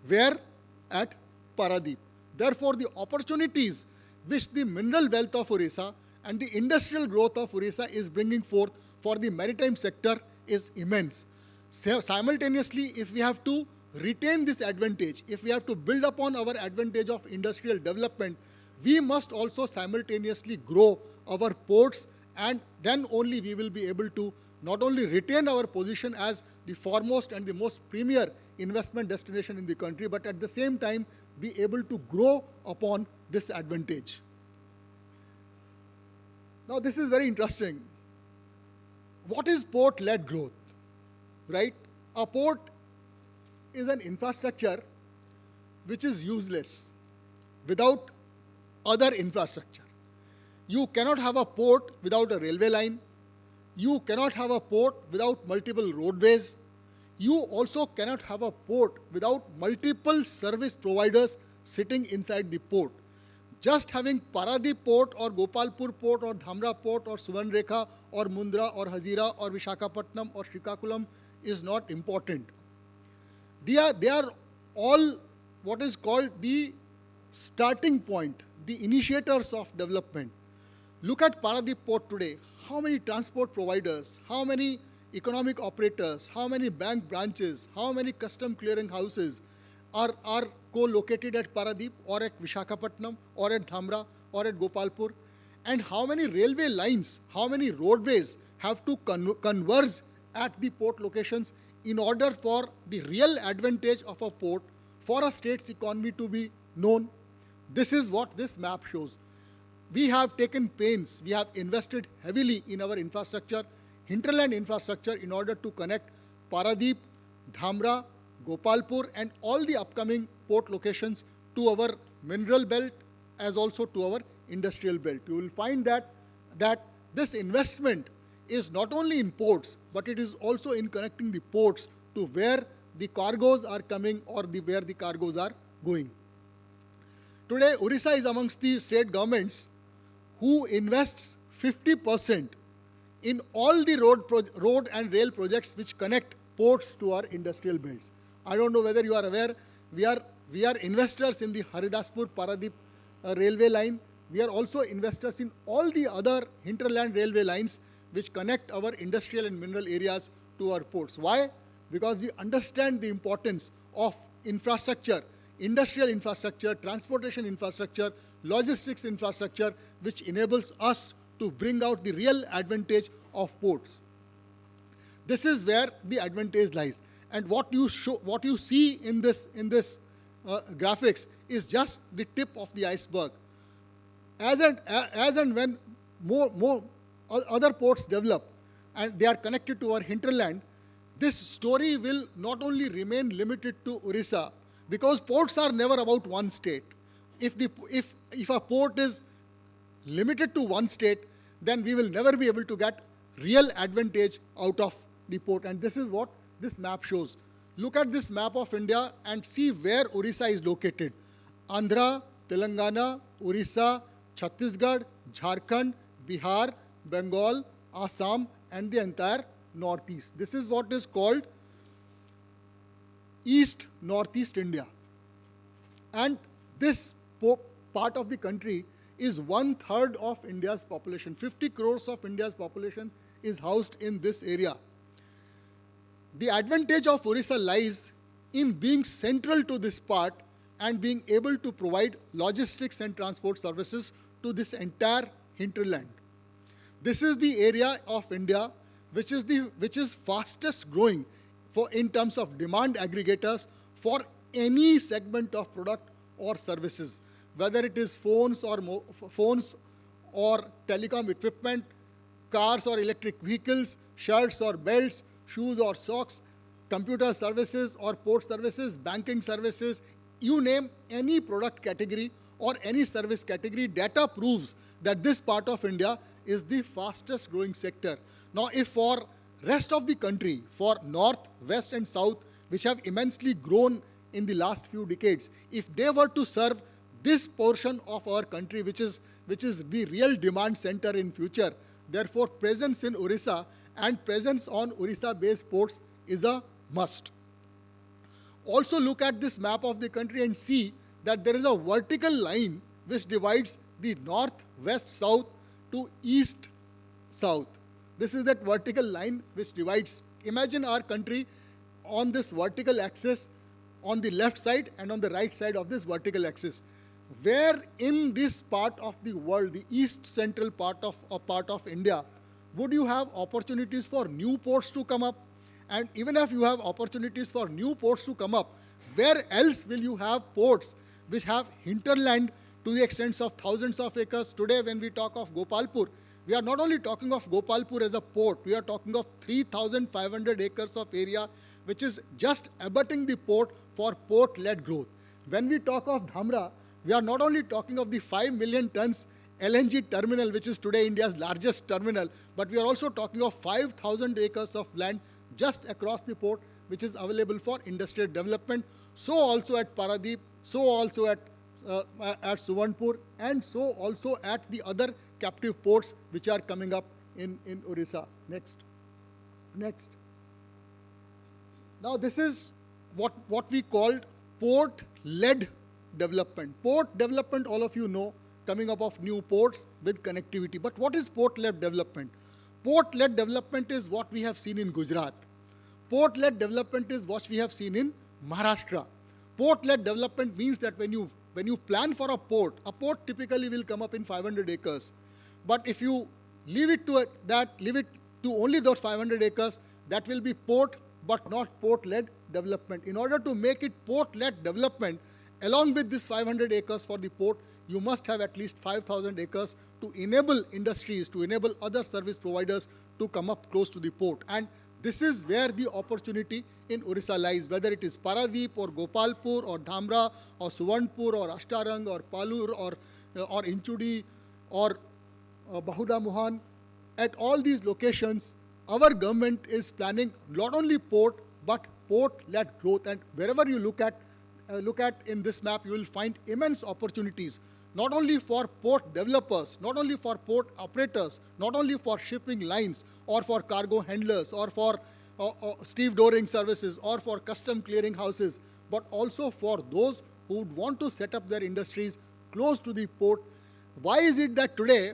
Where? At Paradip. Therefore, the opportunities which the mineral wealth of Orissa and the industrial growth of Orissa is bringing forth for the maritime sector is immense. Simultaneously, if we have to retain this advantage, if we have to build upon our advantage of industrial development, we must also simultaneously grow our ports, and then only we will be able to not only retain our position as the foremost and the most premier investment destination in the country, but at the same time be able to grow upon this advantage. Now, this is very interesting. What is port-led growth, right? A port is an infrastructure which is useless without other infrastructure. You cannot have a port without a railway line. You cannot have a port without multiple roadways. You also cannot have a port without multiple service providers sitting inside the port. Just having Paradip Port or Gopalpur Port or Dhamra Port or Suvarnrekha or Mundra or Hazira or Vishakhapatnam or Srikakulam is not important. They are all what is called the starting point, the initiators of development. Look at Paradip Port today. How many transport providers, how many economic operators, how many bank branches, how many custom clearing houses are co-located at Paradip or at Vishakhapatnam or at Dhamra or at Gopalpur, and how many railway lines, how many roadways have to converge at the port locations in order for the real advantage of a port for a state's economy to be known. This is what this map shows. we have taken pains, we have invested heavily in our infrastructure, hinterland infrastructure, in order to connect Paradip, Dhamra, Gopalpur and all the upcoming port locations to our mineral belt as also to our industrial belt. You will find that this investment is not only in ports, but it is also in connecting the ports to where the cargoes are coming or where the cargoes are going. Today, Orissa is amongst the state governments who invests 50% in all the road and rail projects which connect ports to our industrial belts. I don't know whether you are aware, we are investors in the Haridaspur Paradip railway line. We are also investors in all the other hinterland railway lines which connect our industrial and mineral areas to our ports. Why? Because we understand the importance of infrastructure, industrial infrastructure, transportation infrastructure, logistics infrastructure, which enables us to bring out the real advantage of ports. This is where the advantage lies. And what you see in this graphics is just the tip of the iceberg. As and when more other ports develop and they are connected to our hinterland, this story will not only remain limited to Orissa, because ports are never about one state. If a port is limited to one state, then we will never be able to get real advantage out of the port. And this is what this map shows. Look at this map of India and see where Orissa is located. Andhra, Telangana, Orissa, Chhattisgarh, Jharkhand, Bihar, Bengal, Assam, and the entire northeast. This is what is called East Northeast India. And this part of the country is 1/3 of India's population. 50 crores of India's population is housed in this area. The advantage of Orissa lies in being central to this part and being able to provide logistics and transport services to this entire hinterland. This is the area of India which is fastest growing in terms of demand aggregators for any segment of product or services, whether it is phones or telecom equipment, cars or electric vehicles, shirts or belts, shoes or socks, computer services or port services, banking services, you name any product category or any service category, data proves that this part of India is the fastest growing sector. Now, if for rest of the country, for north, west and south, which have immensely grown in the last few decades, if they were to serve this portion of our country, which is the real demand center in future, therefore presence in Orissa and presence on Orissa-based ports is a must. Also look at this map of the country and see that there is a vertical line which divides the north, west, south to east, south. This is that vertical line which divides. Imagine our country on this vertical axis on the left side and on the right side of this vertical axis. Where in this part of the world, the east central part of India, would you have opportunities for new ports to come up? And even if you have opportunities for new ports to come up, where else will you have ports which have hinterland to the extent of thousands of acres? Today, when we talk of Gopalpur, we are not only talking of Gopalpur as a port, we are talking of 3,500 acres of area which is just abutting the port for port-led growth. When we talk of Dhamra, we are not only talking of the 5 million tons LNG terminal, which is today India's largest terminal, but we are also talking of 5,000 acres of land just across the port, which is available for industrial development. So also at Paradip, so also at Suvarnapur, and so also at the other captive ports which are coming up in Orissa. Next. Now this is what we called port-led development. Port development, all of you know, coming up of new ports with connectivity. But what is port-led development? Port-led development is what we have seen in Gujarat. Port-led development is what we have seen in Maharashtra. Port-led development means that when you plan for a port typically will come up in 500 acres. But if you leave it to only those 500 acres, that will be port but not port-led development. In order to make it port-led development Along with this 500 acres for the port, you must have at least 5,000 acres to enable industries, to enable other service providers to come up close to the port. And this is where the opportunity in Orissa lies, whether it is Paradip or Gopalpur or Dhamra or Suvarnpur or Ashtarang or Palur or Inchudi or Bahuda Muhan. At all these locations, our government is planning not only port but port-led growth. And wherever you look at in this map, you will find immense opportunities, not only for port developers, not only for port operators, not only for shipping lines or for cargo handlers or for stevedoring services or for custom clearing houses, but also for those who would want to set up their industries close to the port. Why is it that today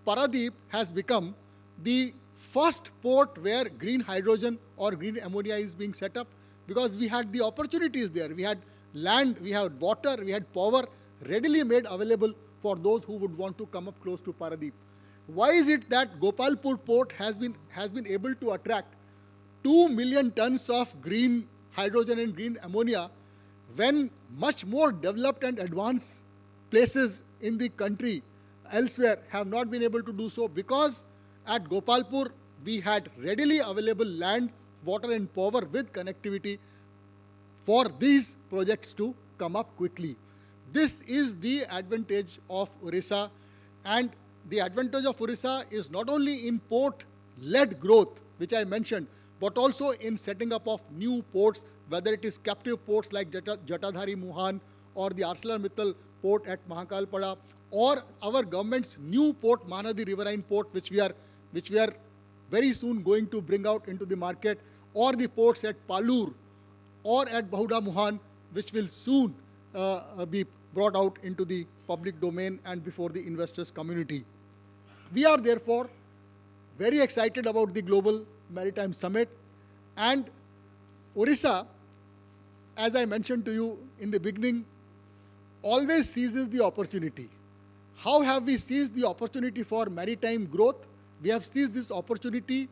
Paradip has become the first port where green hydrogen or green ammonia is being set up? Because we had the opportunities there. We had land, we had water, we had power readily made available for those who would want to come up close to Paradip. Why is it that Gopalpur port has been able to attract 2 million tons of green hydrogen and green ammonia when much more developed and advanced places in the country elsewhere have not been able to do so? Because at Gopalpur we had readily available land, water and power with connectivity for these projects to come up quickly. This is the advantage of Orissa, and the advantage of Orissa is not only in port-led growth, which I mentioned, but also in setting up of new ports, whether it is captive ports like Jatadhari Muhan or the ArcelorMittal port at Mahakalpada, or our government's new port, Mahanadi Riverine Port, which we are very soon going to bring out into the market, or the ports at Palur or at Bahuda Muhan, which will soon be brought out into the public domain and before the investors community. We are therefore very excited about the Global Maritime Summit, and Orissa, as I mentioned to you in the beginning, always seizes the opportunity. How have we seized the opportunity for maritime growth? We have seized this opportunity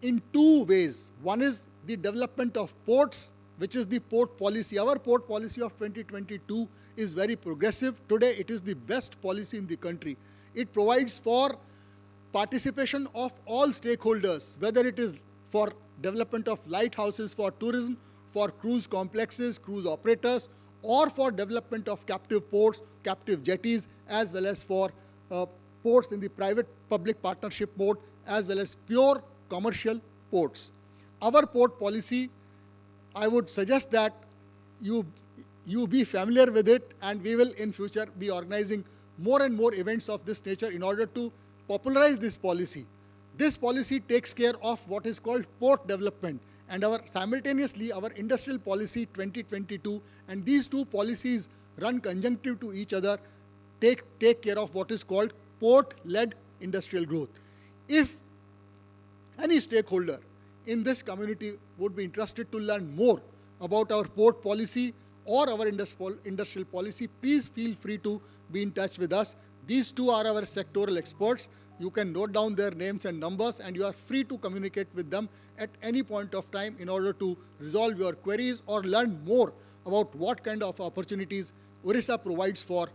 in two ways. One is the development of ports, which is the port policy. Our port policy of 2022 is very progressive. Today, it is the best policy in the country. It provides for participation of all stakeholders, whether it is for development of lighthouses for tourism, for cruise complexes, cruise operators, or for development of captive ports, captive jetties, as well as for ports in the private-public partnership mode, as well as pure commercial ports. Our port policy, I would suggest that you be familiar with it, and we will in future be organizing more and more events of this nature in order to popularize this policy. This policy takes care of what is called port development, and simultaneously our industrial policy 2022, and these two policies run conjunctive to each other, take care of what is called port-led industrial growth. If any stakeholder in this community would be interested to learn more about our port policy or our industrial policy, please feel free to be in touch with us. These two are our sectoral experts. You can note down their names and numbers, and you are free to communicate with them at any point of time in order to resolve your queries or learn more about what kind of opportunities Orissa provides for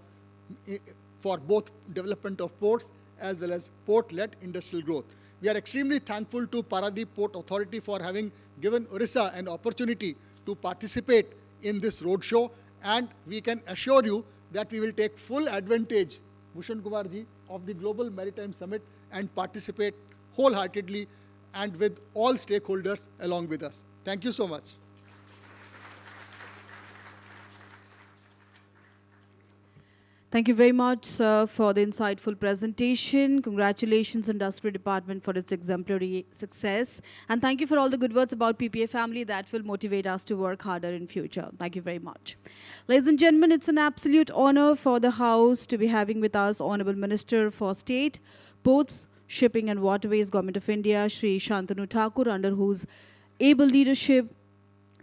both development of ports as well as port-led industrial growth. We are extremely thankful to Paradip Port Authority for having given Orissa an opportunity to participate in this roadshow, and we can assure you that we will take full advantage, Bhushan Kumar ji, of the Global Maritime Summit and participate wholeheartedly and with all stakeholders along with us. Thank you so much. Thank you very much, sir, for the insightful presentation. Congratulations, Industry Department, for its exemplary success. And thank you for all the good words about PPA family that will motivate us to work harder in future. Thank you very much. Ladies and gentlemen, it's an absolute honor for the House to be having with us Honorable Minister for State, Ports, Shipping and Waterways, Government of India, Shri Shantanu Thakur, under whose able leadership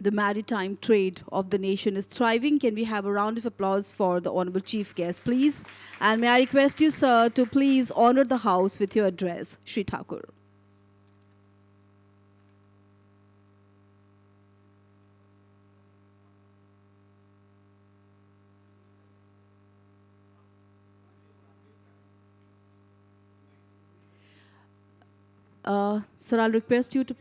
the maritime trade of the nation is thriving. Can we have a round of applause for the Honorable Chief Guest, please? And may I request you, sir, to please honor the House with your address, Shri Thakur. Sir, I'll request you to.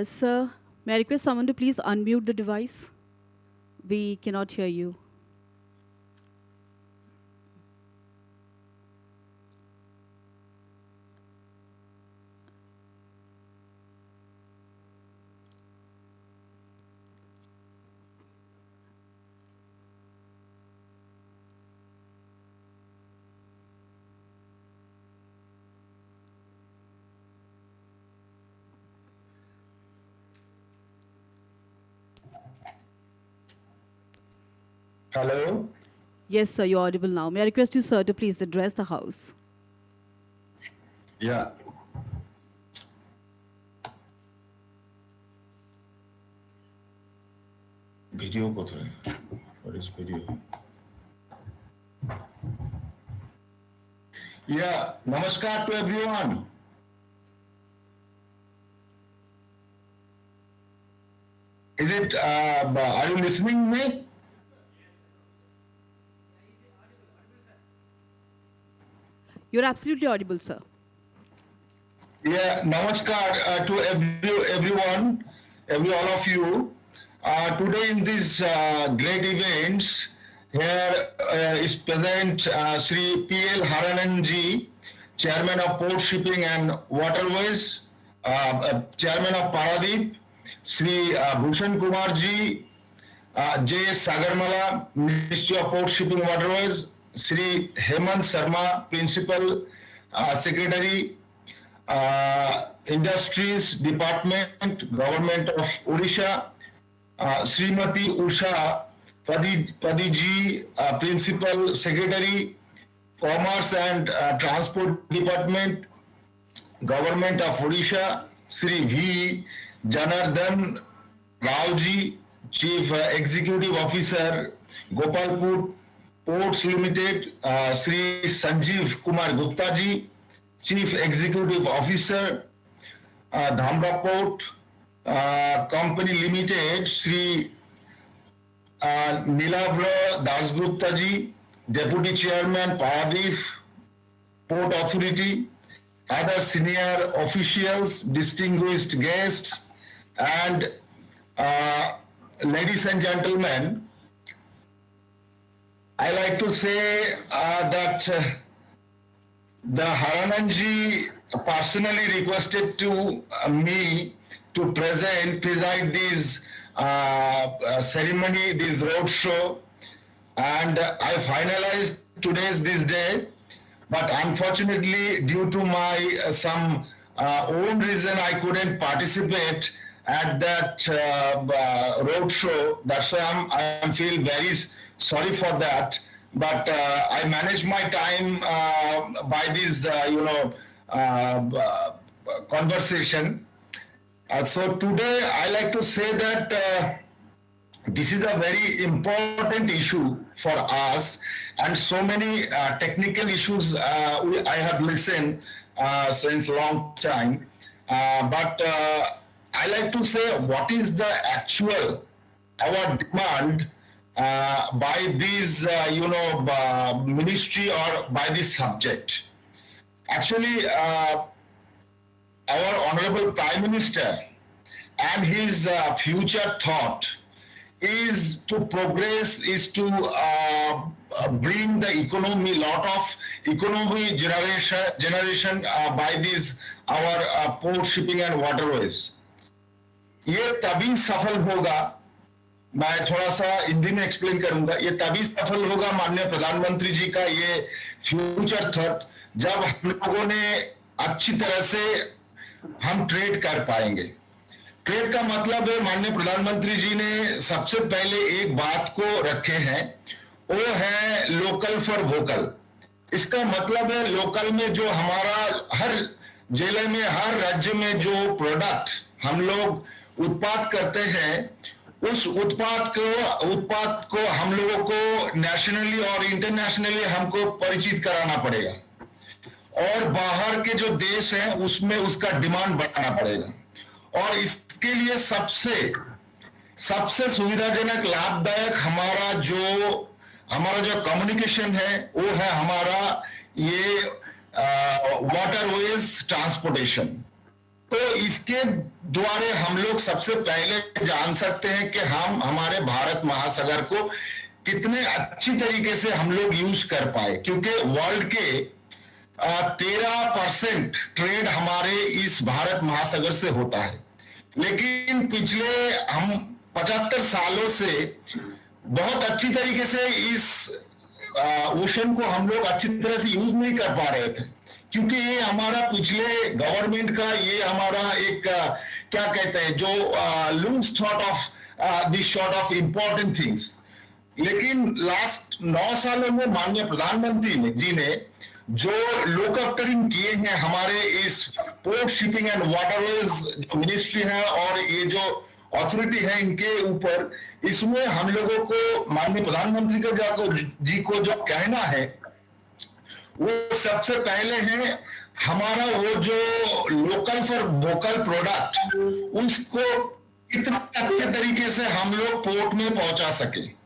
Sir, may I request someone to please unmute the device? We cannot hear you. Hello? Yes, sir, you're audible now. May I request you, sir, to please address the House? Yeah. Video kothay? What is video? Yeah, namaskar to everyone. Is it, are you listening to me? You're absolutely audible, sir. Yeah, namaskar to everyone, all of you. Today in this great events, here is present Sri P.L. Harananji, Chairman of Port Shipping and Waterways, Chairman of Paradip, Sri Bhushan Kumarji, J. Sagarmala, Ministry of Port Shipping and Waterways, Sri Hemant Sharma, Principal Secretary, Industries Department, Government of Odisha, Srimati Usha Padiji, Principal Secretary, Commerce and Transport Department, Government of Odisha, Sri V. Janardhan Raoji, Chief Executive Officer, Gopalpur Ports Limited, Sri Sanjeev Kumar Gupta ji, Chief Executive Officer, Dhamra Port Company Limited, Sri Nilavra Dasgupta ji, Deputy Chairman, Paradip Port Authority, other senior officials, distinguished guests, and ladies and gentlemen, I like to say that the Harananji personally requested to me to preside this ceremony, this roadshow, and I finalized this day. But unfortunately, due to my some own reason, I couldn't participate at that roadshow. That's why I feel very sorry for that. But I manage my time by this, conversation. So today, I like to say that this is a very important issue for us, and so many technical issues I have listened since long time. But I like to say what is the actual our demand by this ministry or by this subject. Actually, our Honorable Prime Minister and his future thought is to progress, is to bring the economy, lot of economy generation by this our port shipping and waterways. ये तभी सफल होगा, मैं थोड़ा सा हिंदी में explain करूंगा, ये तभी सफल होगा माननीय प्रधानमंत्री जी का ये फ्यूचर थॉट, जब हम लोगों ने अच्छी तरह से हम ट्रेड कर पाएंगे. ट्रेड का मतलब है माननीय प्रधानमंत्री जी ने सबसे पहले एक बात को रखे हैं, वो है लोकल फॉर वोकल. इसका मतलब है लोकल में जो हमारा हर जिले में, हर राज्य में जो प्रोडक्ट हम लोग उत्पाद करते हैं, उस उत्पाद को हम लोगों को नेशनली और इंटरनेशनली हमको परिचित कराना पड़ेगा, और बाहर के जो देश हैं उसमें उसका डिमांड बढ़ाना पड़ेगा. और इसके लिए सबसे सबसे सुविधाजनक लाभदायक हमारा जो कम्युनिकेशन है वो है हमारा ये वाटरवेज ट्रांसपोर्टेशन। तो इसके द्वारा हम लोग सबसे पहले जान सकते हैं कि हम हमारे भारत महासागर को कितने अच्छी तरीके से हम लोग यूज कर पाए, क्योंकि वर्ल्ड के 13% ट्रेड हमारे इस भारत महासागर से होता है, लेकिन पिछले हम 75 सालों से बहुत अच्छी तरीके से इस ओशन को हम लोग अच्छी तरह से यूज नहीं कर पा रहे थे, क्योंकि ये हमारा पिछले गवर्नमेंट का ये हमारा एक क्या कहते हैं जो lose thought of this sort of important things. लेकिन लास्ट 9 सालों में माननीय प्रधानमंत्री जी ने जो लोकअपटरिंग किए हैं हमारे इस port shipping and waterways ministry है और ये जो अथॉरिटी है इनके ऊपर, इसमें हम लोगों को माननीय प्रधानमंत्री जी को जो कहना है वो सबसे पहले है हमारा वो जो लोकल फॉर वोकल प्रोडक्ट उसको कितना अच्छे तरीके से हम लोग पोर्ट में पहुंचा सके,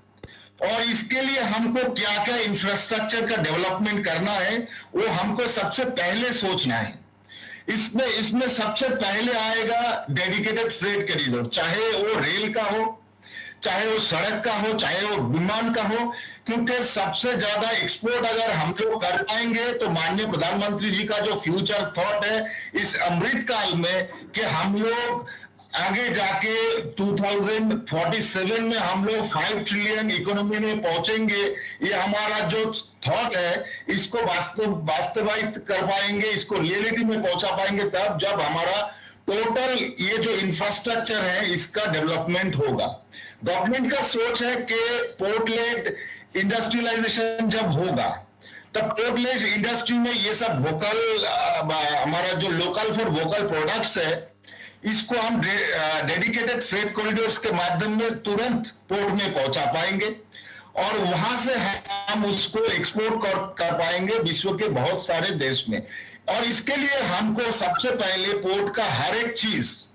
और इसके लिए हमको क्या क्या इंफ्रास्ट्रक्चर का डेवलपमेंट करना है वो हमको सबसे पहले सोचना है। इसमें सबसे पहले आएगा डेडिकेटेड फ्रेट कॉरिडोर, चाहे वो रेल का हो, चाहे वो सड़क का हो, चाहे वो विमान का हो, क्योंकि सबसे ज्यादा एक्सपोर्ट अगर हम लोग कर पाएंगे तो माननीय प्रधानमंत्री जी का जो फ्यूचर थॉट है इस अमृत काल में कि हम लोग आगे जाके 2047 में हम लोग 5 ट्रिलियन इकोनॉमी में पहुंचेंगे, ये हमारा जो थॉट है इसको वास्तविक कर पाएंगे, इसको रियलिटी में पहुंचा पाएंगे तब जब हमारा टोटल ये जो इंफ्रास्ट्रक्चर है इसका डेवलपमेंट होगा। गवर्नमेंट का सोच है कि पोर्ट लेड इंडस्ट्रियलाइजेशन जब होगा तब पोर्ट लेड इंडस्ट्री में ये सब वोकल हमारा जो लोकल फॉर वोकल प्रोडक्ट्स है इसको हम डेडिकेटेड फ्रेट कॉरिडोर्स के माध्यम में तुरंत पोर्ट में पहुंचा पाएंगे और वहां से हम उसको एक्सपोर्ट कर पाएंगे विश्व के बहुत सारे देश में। और इसके लिए हमको सबसे पहले पोर्ट का हर एक चीज,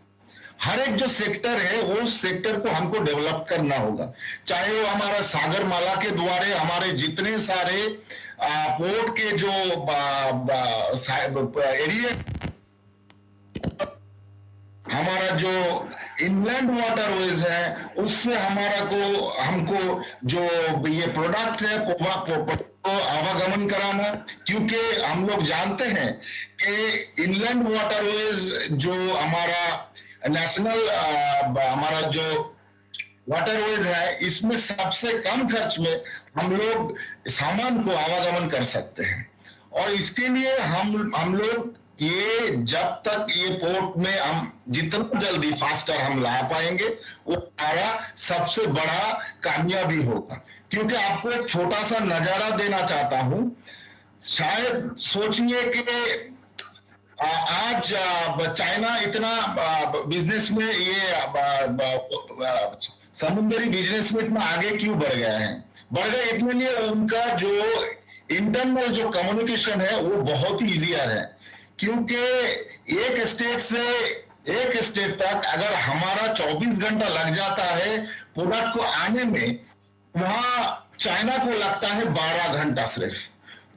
हर एक जो सेक्टर है वो सेक्टर को हमको डेवलप करना होगा, चाहे वो हमारा सागर माला के द्वारा हमारे जितने सारे पोर्ट के जो एरिया, हमारा जो इनलैंड वाटरवेज है उससे हमको जो ये प्रोडक्ट है को आवागमन कराना, क्योंकि हम लोग जानते हैं कि इनलैंड वाटरवेज जो हमारा नेशनल हमारा जो वाटरवेज है इसमें सबसे कम खर्च में हम लोग सामान को आवागमन कर सकते हैं। और इसके लिए हम लोग ये जब तक ये पोर्ट में हम जितना जल्दी फास्टर हम ला पाएंगे वो हमारा सबसे बड़ा कामयाबी होगा। क्योंकि आपको एक छोटा सा नजारा देना चाहता हूं, शायद सोचिए कि आज चाइना इतना बिजनेस में ये समुद्री बिजनेस में इतना आगे क्यों बढ़ गया है? बढ़ गए इतने लिए उनका जो इंटरनल जो कम्युनिकेशन है वो बहुत ही इजियर है, क्योंकि एक स्टेट से एक स्टेट तक अगर हमारा 24 घंटा लग जाता है प्रोडक्ट को आने में, वहां चाइना को लगता है 12 घंटा सिर्फ।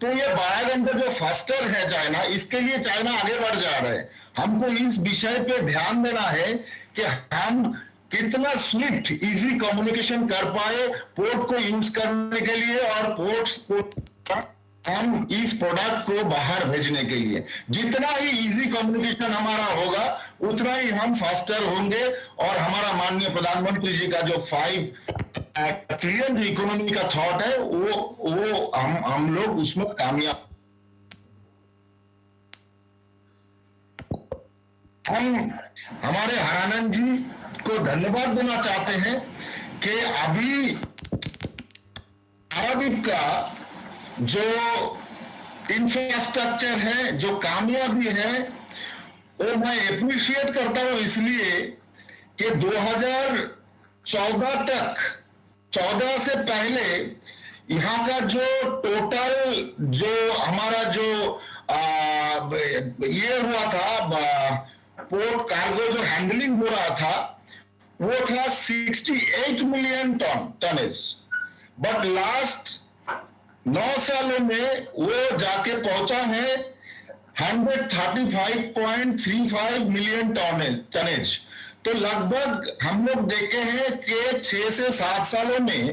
तो ये 12 घंटे जो फास्टर है चाइना, इसके लिए चाइना आगे बढ़ जा रहे हैं। हमको इस विषय पे ध्यान देना है कि हम कितना स्विफ्ट इजी कम्युनिकेशन कर पाए पोर्ट को यूज करने के लिए और पोर्ट्स को हम इस प्रोडक्ट को बाहर भेजने के लिए। जितना ही इजी कम्युनिकेशन हमारा होगा उतना ही हम फास्टर होंगे और हमारा माननीय प्रधानमंत्री जी का जो 5 ट्रिलियन जो इकोनॉमी का थॉट है वो हम लोग उसमें कामयाब। हम हमारे हरानंद जी को धन्यवाद देना चाहते हैं कि अभी पारादीप का जो इंफ्रास्ट्रक्चर है, जो कामयाबी है, वो मैं एप्रिशिएट करता हूं इसलिए कि 2014 तक, 14 से पहले यहाँ का जो टोटल जो हमारा जो ये हुआ था पोर्ट कार्गो जो हैंडलिंग हो रहा था वो था 68 मिलियन टनेज, बट लास्ट 9 सालों में वो जाके पहुंचा है 135.35 मिलियन टनेज। तो लगभग हम लोग देखे हैं कि 6 से 7 सालों में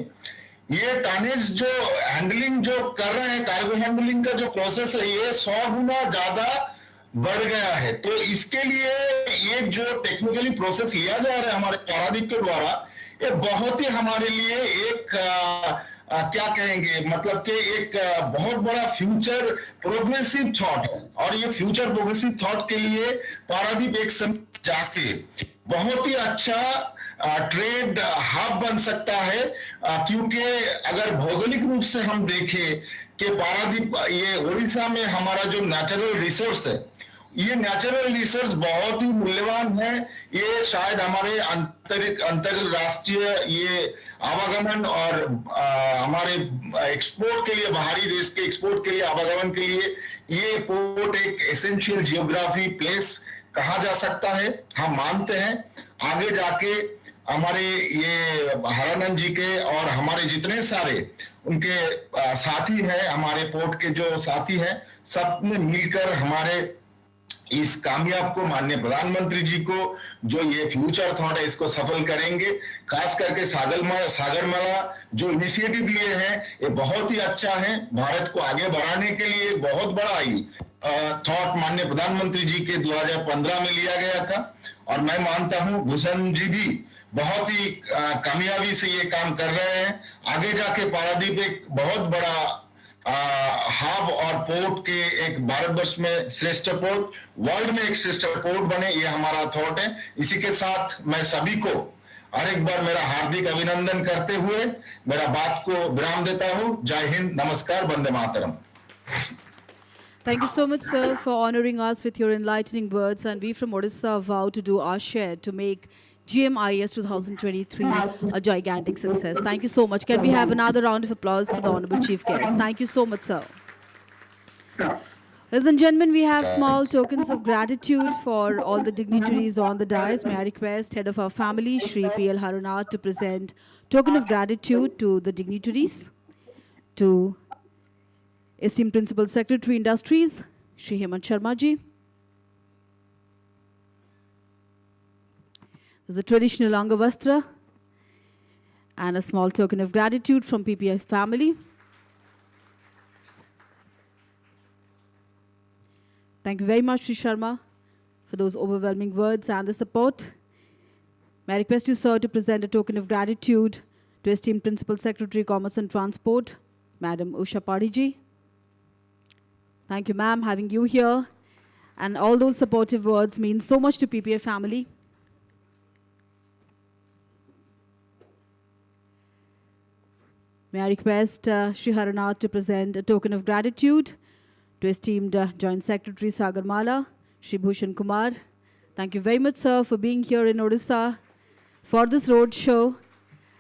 ये टनेज जो हैंडलिंग जो कर रहे हैं, कार्गो हैंडलिंग का जो प्रोसेस है, ये 100 गुना ज्यादा बढ़ गया है। तो इसके लिए ये जो टेक्निकली प्रोसेस लिया जा रहा है हमारे पारादीप के द्वारा, ये बहुत ही हमारे लिए एक क्या कहेंगे, मतलब कि एक बहुत बड़ा फ्यूचर प्रोग्रेसिव थॉट है। और ये फ्यूचर प्रोग्रेसिव थॉट के लिए पारादीप एक समय जाके बहुत ही अच्छा ट्रेड हब बन सकता है, क्योंकि अगर भौगोलिक रूप से हम देखें कि पारादीप ये उड़ीसा में हमारा जो नेचुरल रिसोर्स है, ये नेचुरल रिसोर्स बहुत ही मूल्यवान है। ये शायद हमारे अंतरराष्ट्रीय ये आवागमन और हमारे एक्सपोर्ट के लिए, बाहरी देश के एक्सपोर्ट के लिए, आवागमन के लिए ये पोर्ट एक एसेंशियल जियोग्राफी प्लेस कहा जा सकता है। हम मानते हैं आगे जाके हमारे ये हरानंद जी के और हमारे जितने सारे उनके साथी हैं, हमारे पोर्ट के जो साथी हैं, सब ने मिलकर हमारे इस कामयाब को, माननीय प्रधानमंत्री जी को जो ये फ्यूचर थॉट है, इसको सफल करेंगे। खास करके सागरमाला जो इनिशिएटिव लिए हैं, ये बहुत ही अच्छा है। भारत को आगे बढ़ाने के लिए बहुत बड़ा ही थॉट माननीय प्रधानमंत्री जी के 2015 में लिया गया था, और मैं मानता हूं भूषण जी भी बहुत ही कामयाबी से ये काम कर रहे हैं। आगे जाके पारादीप एक बहुत बड़ा हब और पोर्ट के, एक भारतवर्ष में श्रेष्ठ पोर्ट, वर्ल्ड में एक श्रेष्ठ पोर्ट बने, ये हमारा थॉट है। इसी के साथ मैं सभी को और एक बार मेरा हार्दिक अभिनंदन करते हुए मेरा बात को विराम देता हूं। जय हिंद, नमस्कार, Vande Mataram. Thank you so much, sir, for honoring us with your enlightening words. And we from Odisha vow to do our share to make GMIS 2023 a gigantic success. Thank you so much. Can we have another round of applause for the Honorable Chief Guest? Thank you so much, sir. Ladies and gentlemen, we have small tokens of gratitude for all the dignitaries on the dais. May I request Head of our family, Shri P.L. Haranath, to present token of gratitude to the dignitaries, to esteemed Principal Secretary Industries, Shri Hemant Sharma ji. There's a traditional Angavastra and a small token of gratitude from PPI family. Thank you very much, Shri Sharma, for those overwhelming words and the support. May I request you, sir, to present a token of gratitude to esteemed Principal Secretary, Commerce and Transport, Madam Usha Padi ji. Thank you, ma'am, having you here. And all those supportive words mean so much to PPI family. May I request Shri Haranath to present a token of gratitude to esteemed Joint Secretary Sagarmala, Shri Bhushan Kumar. Thank you very much, sir, for being here in Odisha for this road show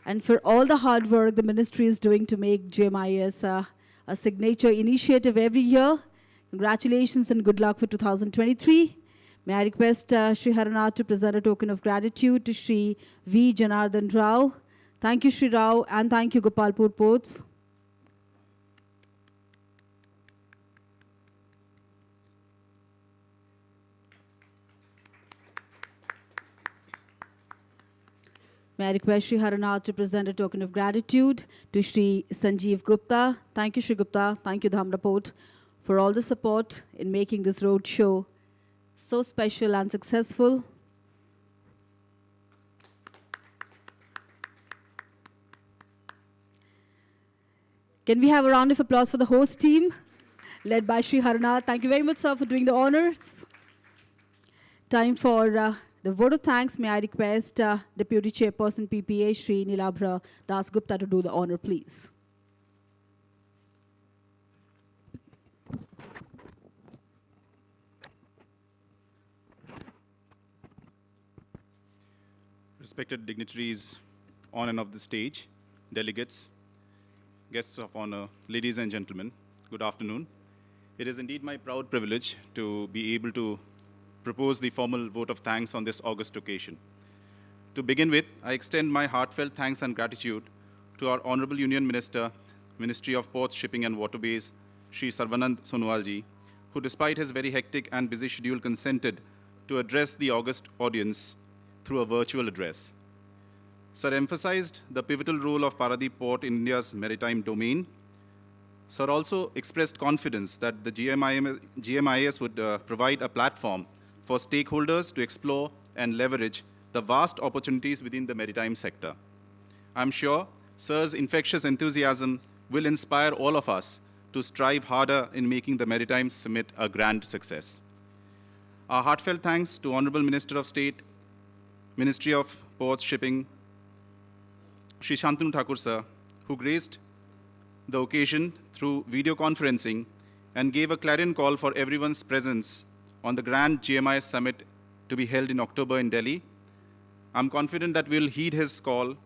and for all the hard work the ministry is doing to make GMIS a signature initiative every year. Congratulations and good luck for 2023. May I request Shri Haranath to present a token of gratitude to Shri V. Janardhan Rao. Thank you, Shri Rao, and thank you, Gopalpur Ports. May I request Shri Haranath to present a token of gratitude to Shri Sanjeev Gupta. Thank you, Shri Gupta. Thank you, Dhamra Port, for all the support in making this road show so special and successful. Can we have a round of applause for the host team, led by Shri Haranath? Thank you very much, sir, for doing the honors. Time for the vote of thanks. May I request Deputy Chairperson PPA, Shri Nilabhra Das Gupta, to do the honor, please. Respected dignitaries on and off the stage, delegates, guests of honor, ladies and gentlemen, good afternoon. It is indeed my proud privilege to be able to propose the formal vote of thanks on this august occasion. To begin with, I extend my heartfelt thanks and gratitude to our Honorable Union Minister, Ministry of Ports, Shipping and Waterways, Shri Sarvanand Sonowalji, who despite his very hectic and busy schedule consented to address the august audience through a virtual address. Sir emphasized the pivotal role of Paradip Port in India's maritime domain. Sir also expressed confidence that the GMIS would provide a platform for stakeholders to explore and leverage the vast opportunities within the maritime sector. I'm sure Sir's infectious enthusiasm will inspire all of us to strive harder in making the Maritime Summit a grand success. Our heartfelt thanks to Honorable Minister of State, Ministry of Ports, Shipping, Shri Shantanu Thakur Sir, who graced the occasion through video conferencing and gave a clarion call for everyone's presence on the grand GMIS Summit to be held in October in Delhi. I'm confident that we'll heed his call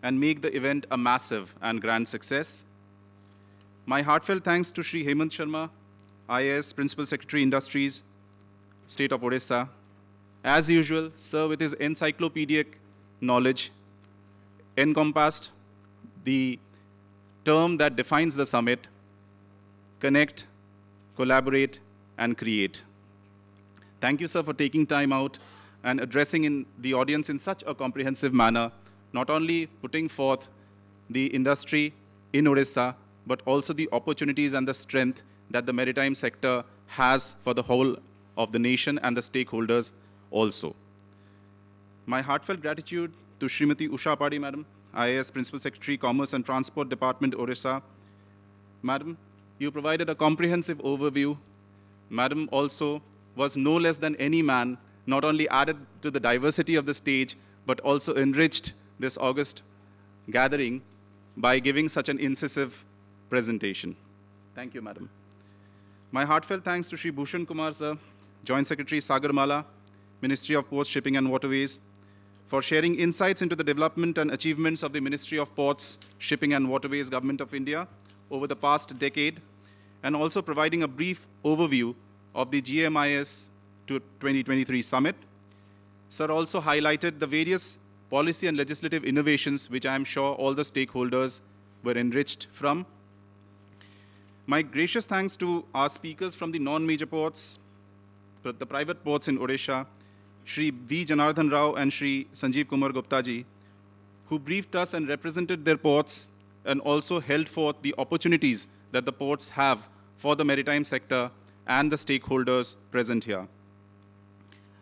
and make the event a massive and grand success. My heartfelt thanks to Shri Hemant Sharma, IAS Principal Secretary Industries, State of Odisha. As usual, Sir, with his encyclopedic knowledge, encompassed the term that defines the summit: connect, collaborate, and create. Thank you, sir, for taking time out and addressing in the audience in such a comprehensive manner, not only putting forth the industry in Odisha, but also the opportunities and the strength that the maritime sector has for the whole of the nation and the stakeholders also. My heartfelt gratitude to Srimati Usha Padi, Madam, IAS Principal Secretary, Commerce and Transport Department, Odisha. Madam, you provided a comprehensive overview. Madam also was no less than any man, not only added to the diversity of the stage, but also enriched this august gathering by giving such an incisive presentation. Thank you, Madam. My heartfelt thanks to Shri Bhushan Kumar, sir, Joint Secretary, Sagarmala, Ministry of Ports, Shipping and Waterways, for sharing insights into the development and achievements of the Ministry of Ports, Shipping and Waterways, Government of India over the past decade, and also providing a brief overview of the GMIS 2023 summit. Sir also highlighted the various policy and legislative innovations which I am sure all the stakeholders were enriched from. My gracious thanks to our speakers from the non-major ports, the private ports in Odisha, Shri V. Janardhan Rao and Shri Sanjeev Kumar Gupta ji, who briefed us and represented their ports and also held forth the opportunities that the ports have for the maritime sector and the stakeholders present here.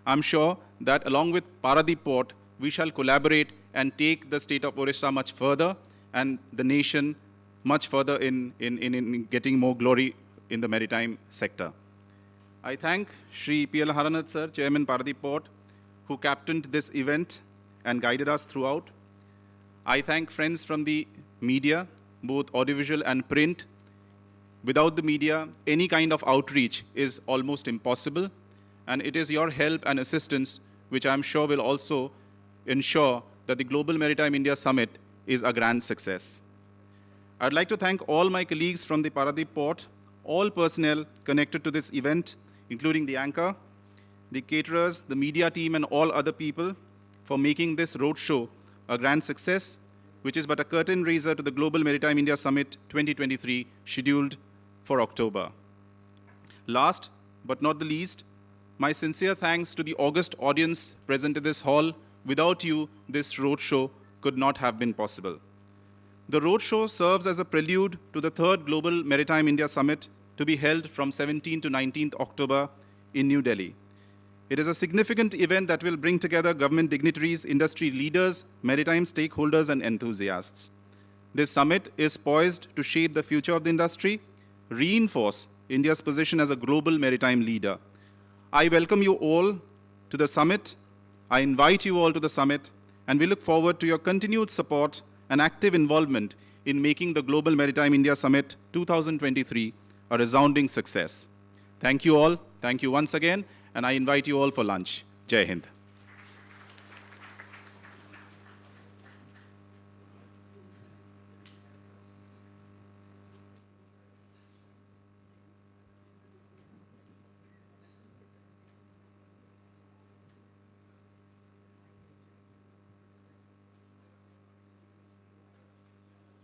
I'm sure that along with Paradip Port, we shall collaborate and take the state of Odisha much further and the nation much further in getting more glory in the maritime sector. I thank Shri P.L. Haranath sir, Chairman Paradip Port, who captained this event and guided us throughout. I thank friends from the media, both audiovisual and print. Without the media, any kind of outreach is almost impossible, and it is your help and assistance which I'm sure will also ensure that the Global Maritime India Summit is a grand success. I'd like to thank all my colleagues from the Paradip Port, all personnel connected to this event, including the anchor, the caterers, the media team, and all other people for making this roadshow a grand success, which is but a curtain raiser to the Global Maritime India Summit 2023 scheduled for October. Last but not the least, my sincere thanks to the august audience present in this hall. Without you, this roadshow could not have been possible. The roadshow serves as a prelude to the third Global Maritime India Summit to be held from 17th to 19th October in New Delhi. It is a significant event that will bring together government dignitaries, industry leaders, maritime stakeholders, and enthusiasts. This summit is poised to shape the future of the industry, reinforce India's position as a global maritime leader. I welcome you all to the summit. I invite you all to the summit, and we look forward to your continued support and active involvement in making the Global Maritime India Summit 2023 a resounding success. Thank you all. Thank you once again, and I invite you all for lunch. Jai Hind.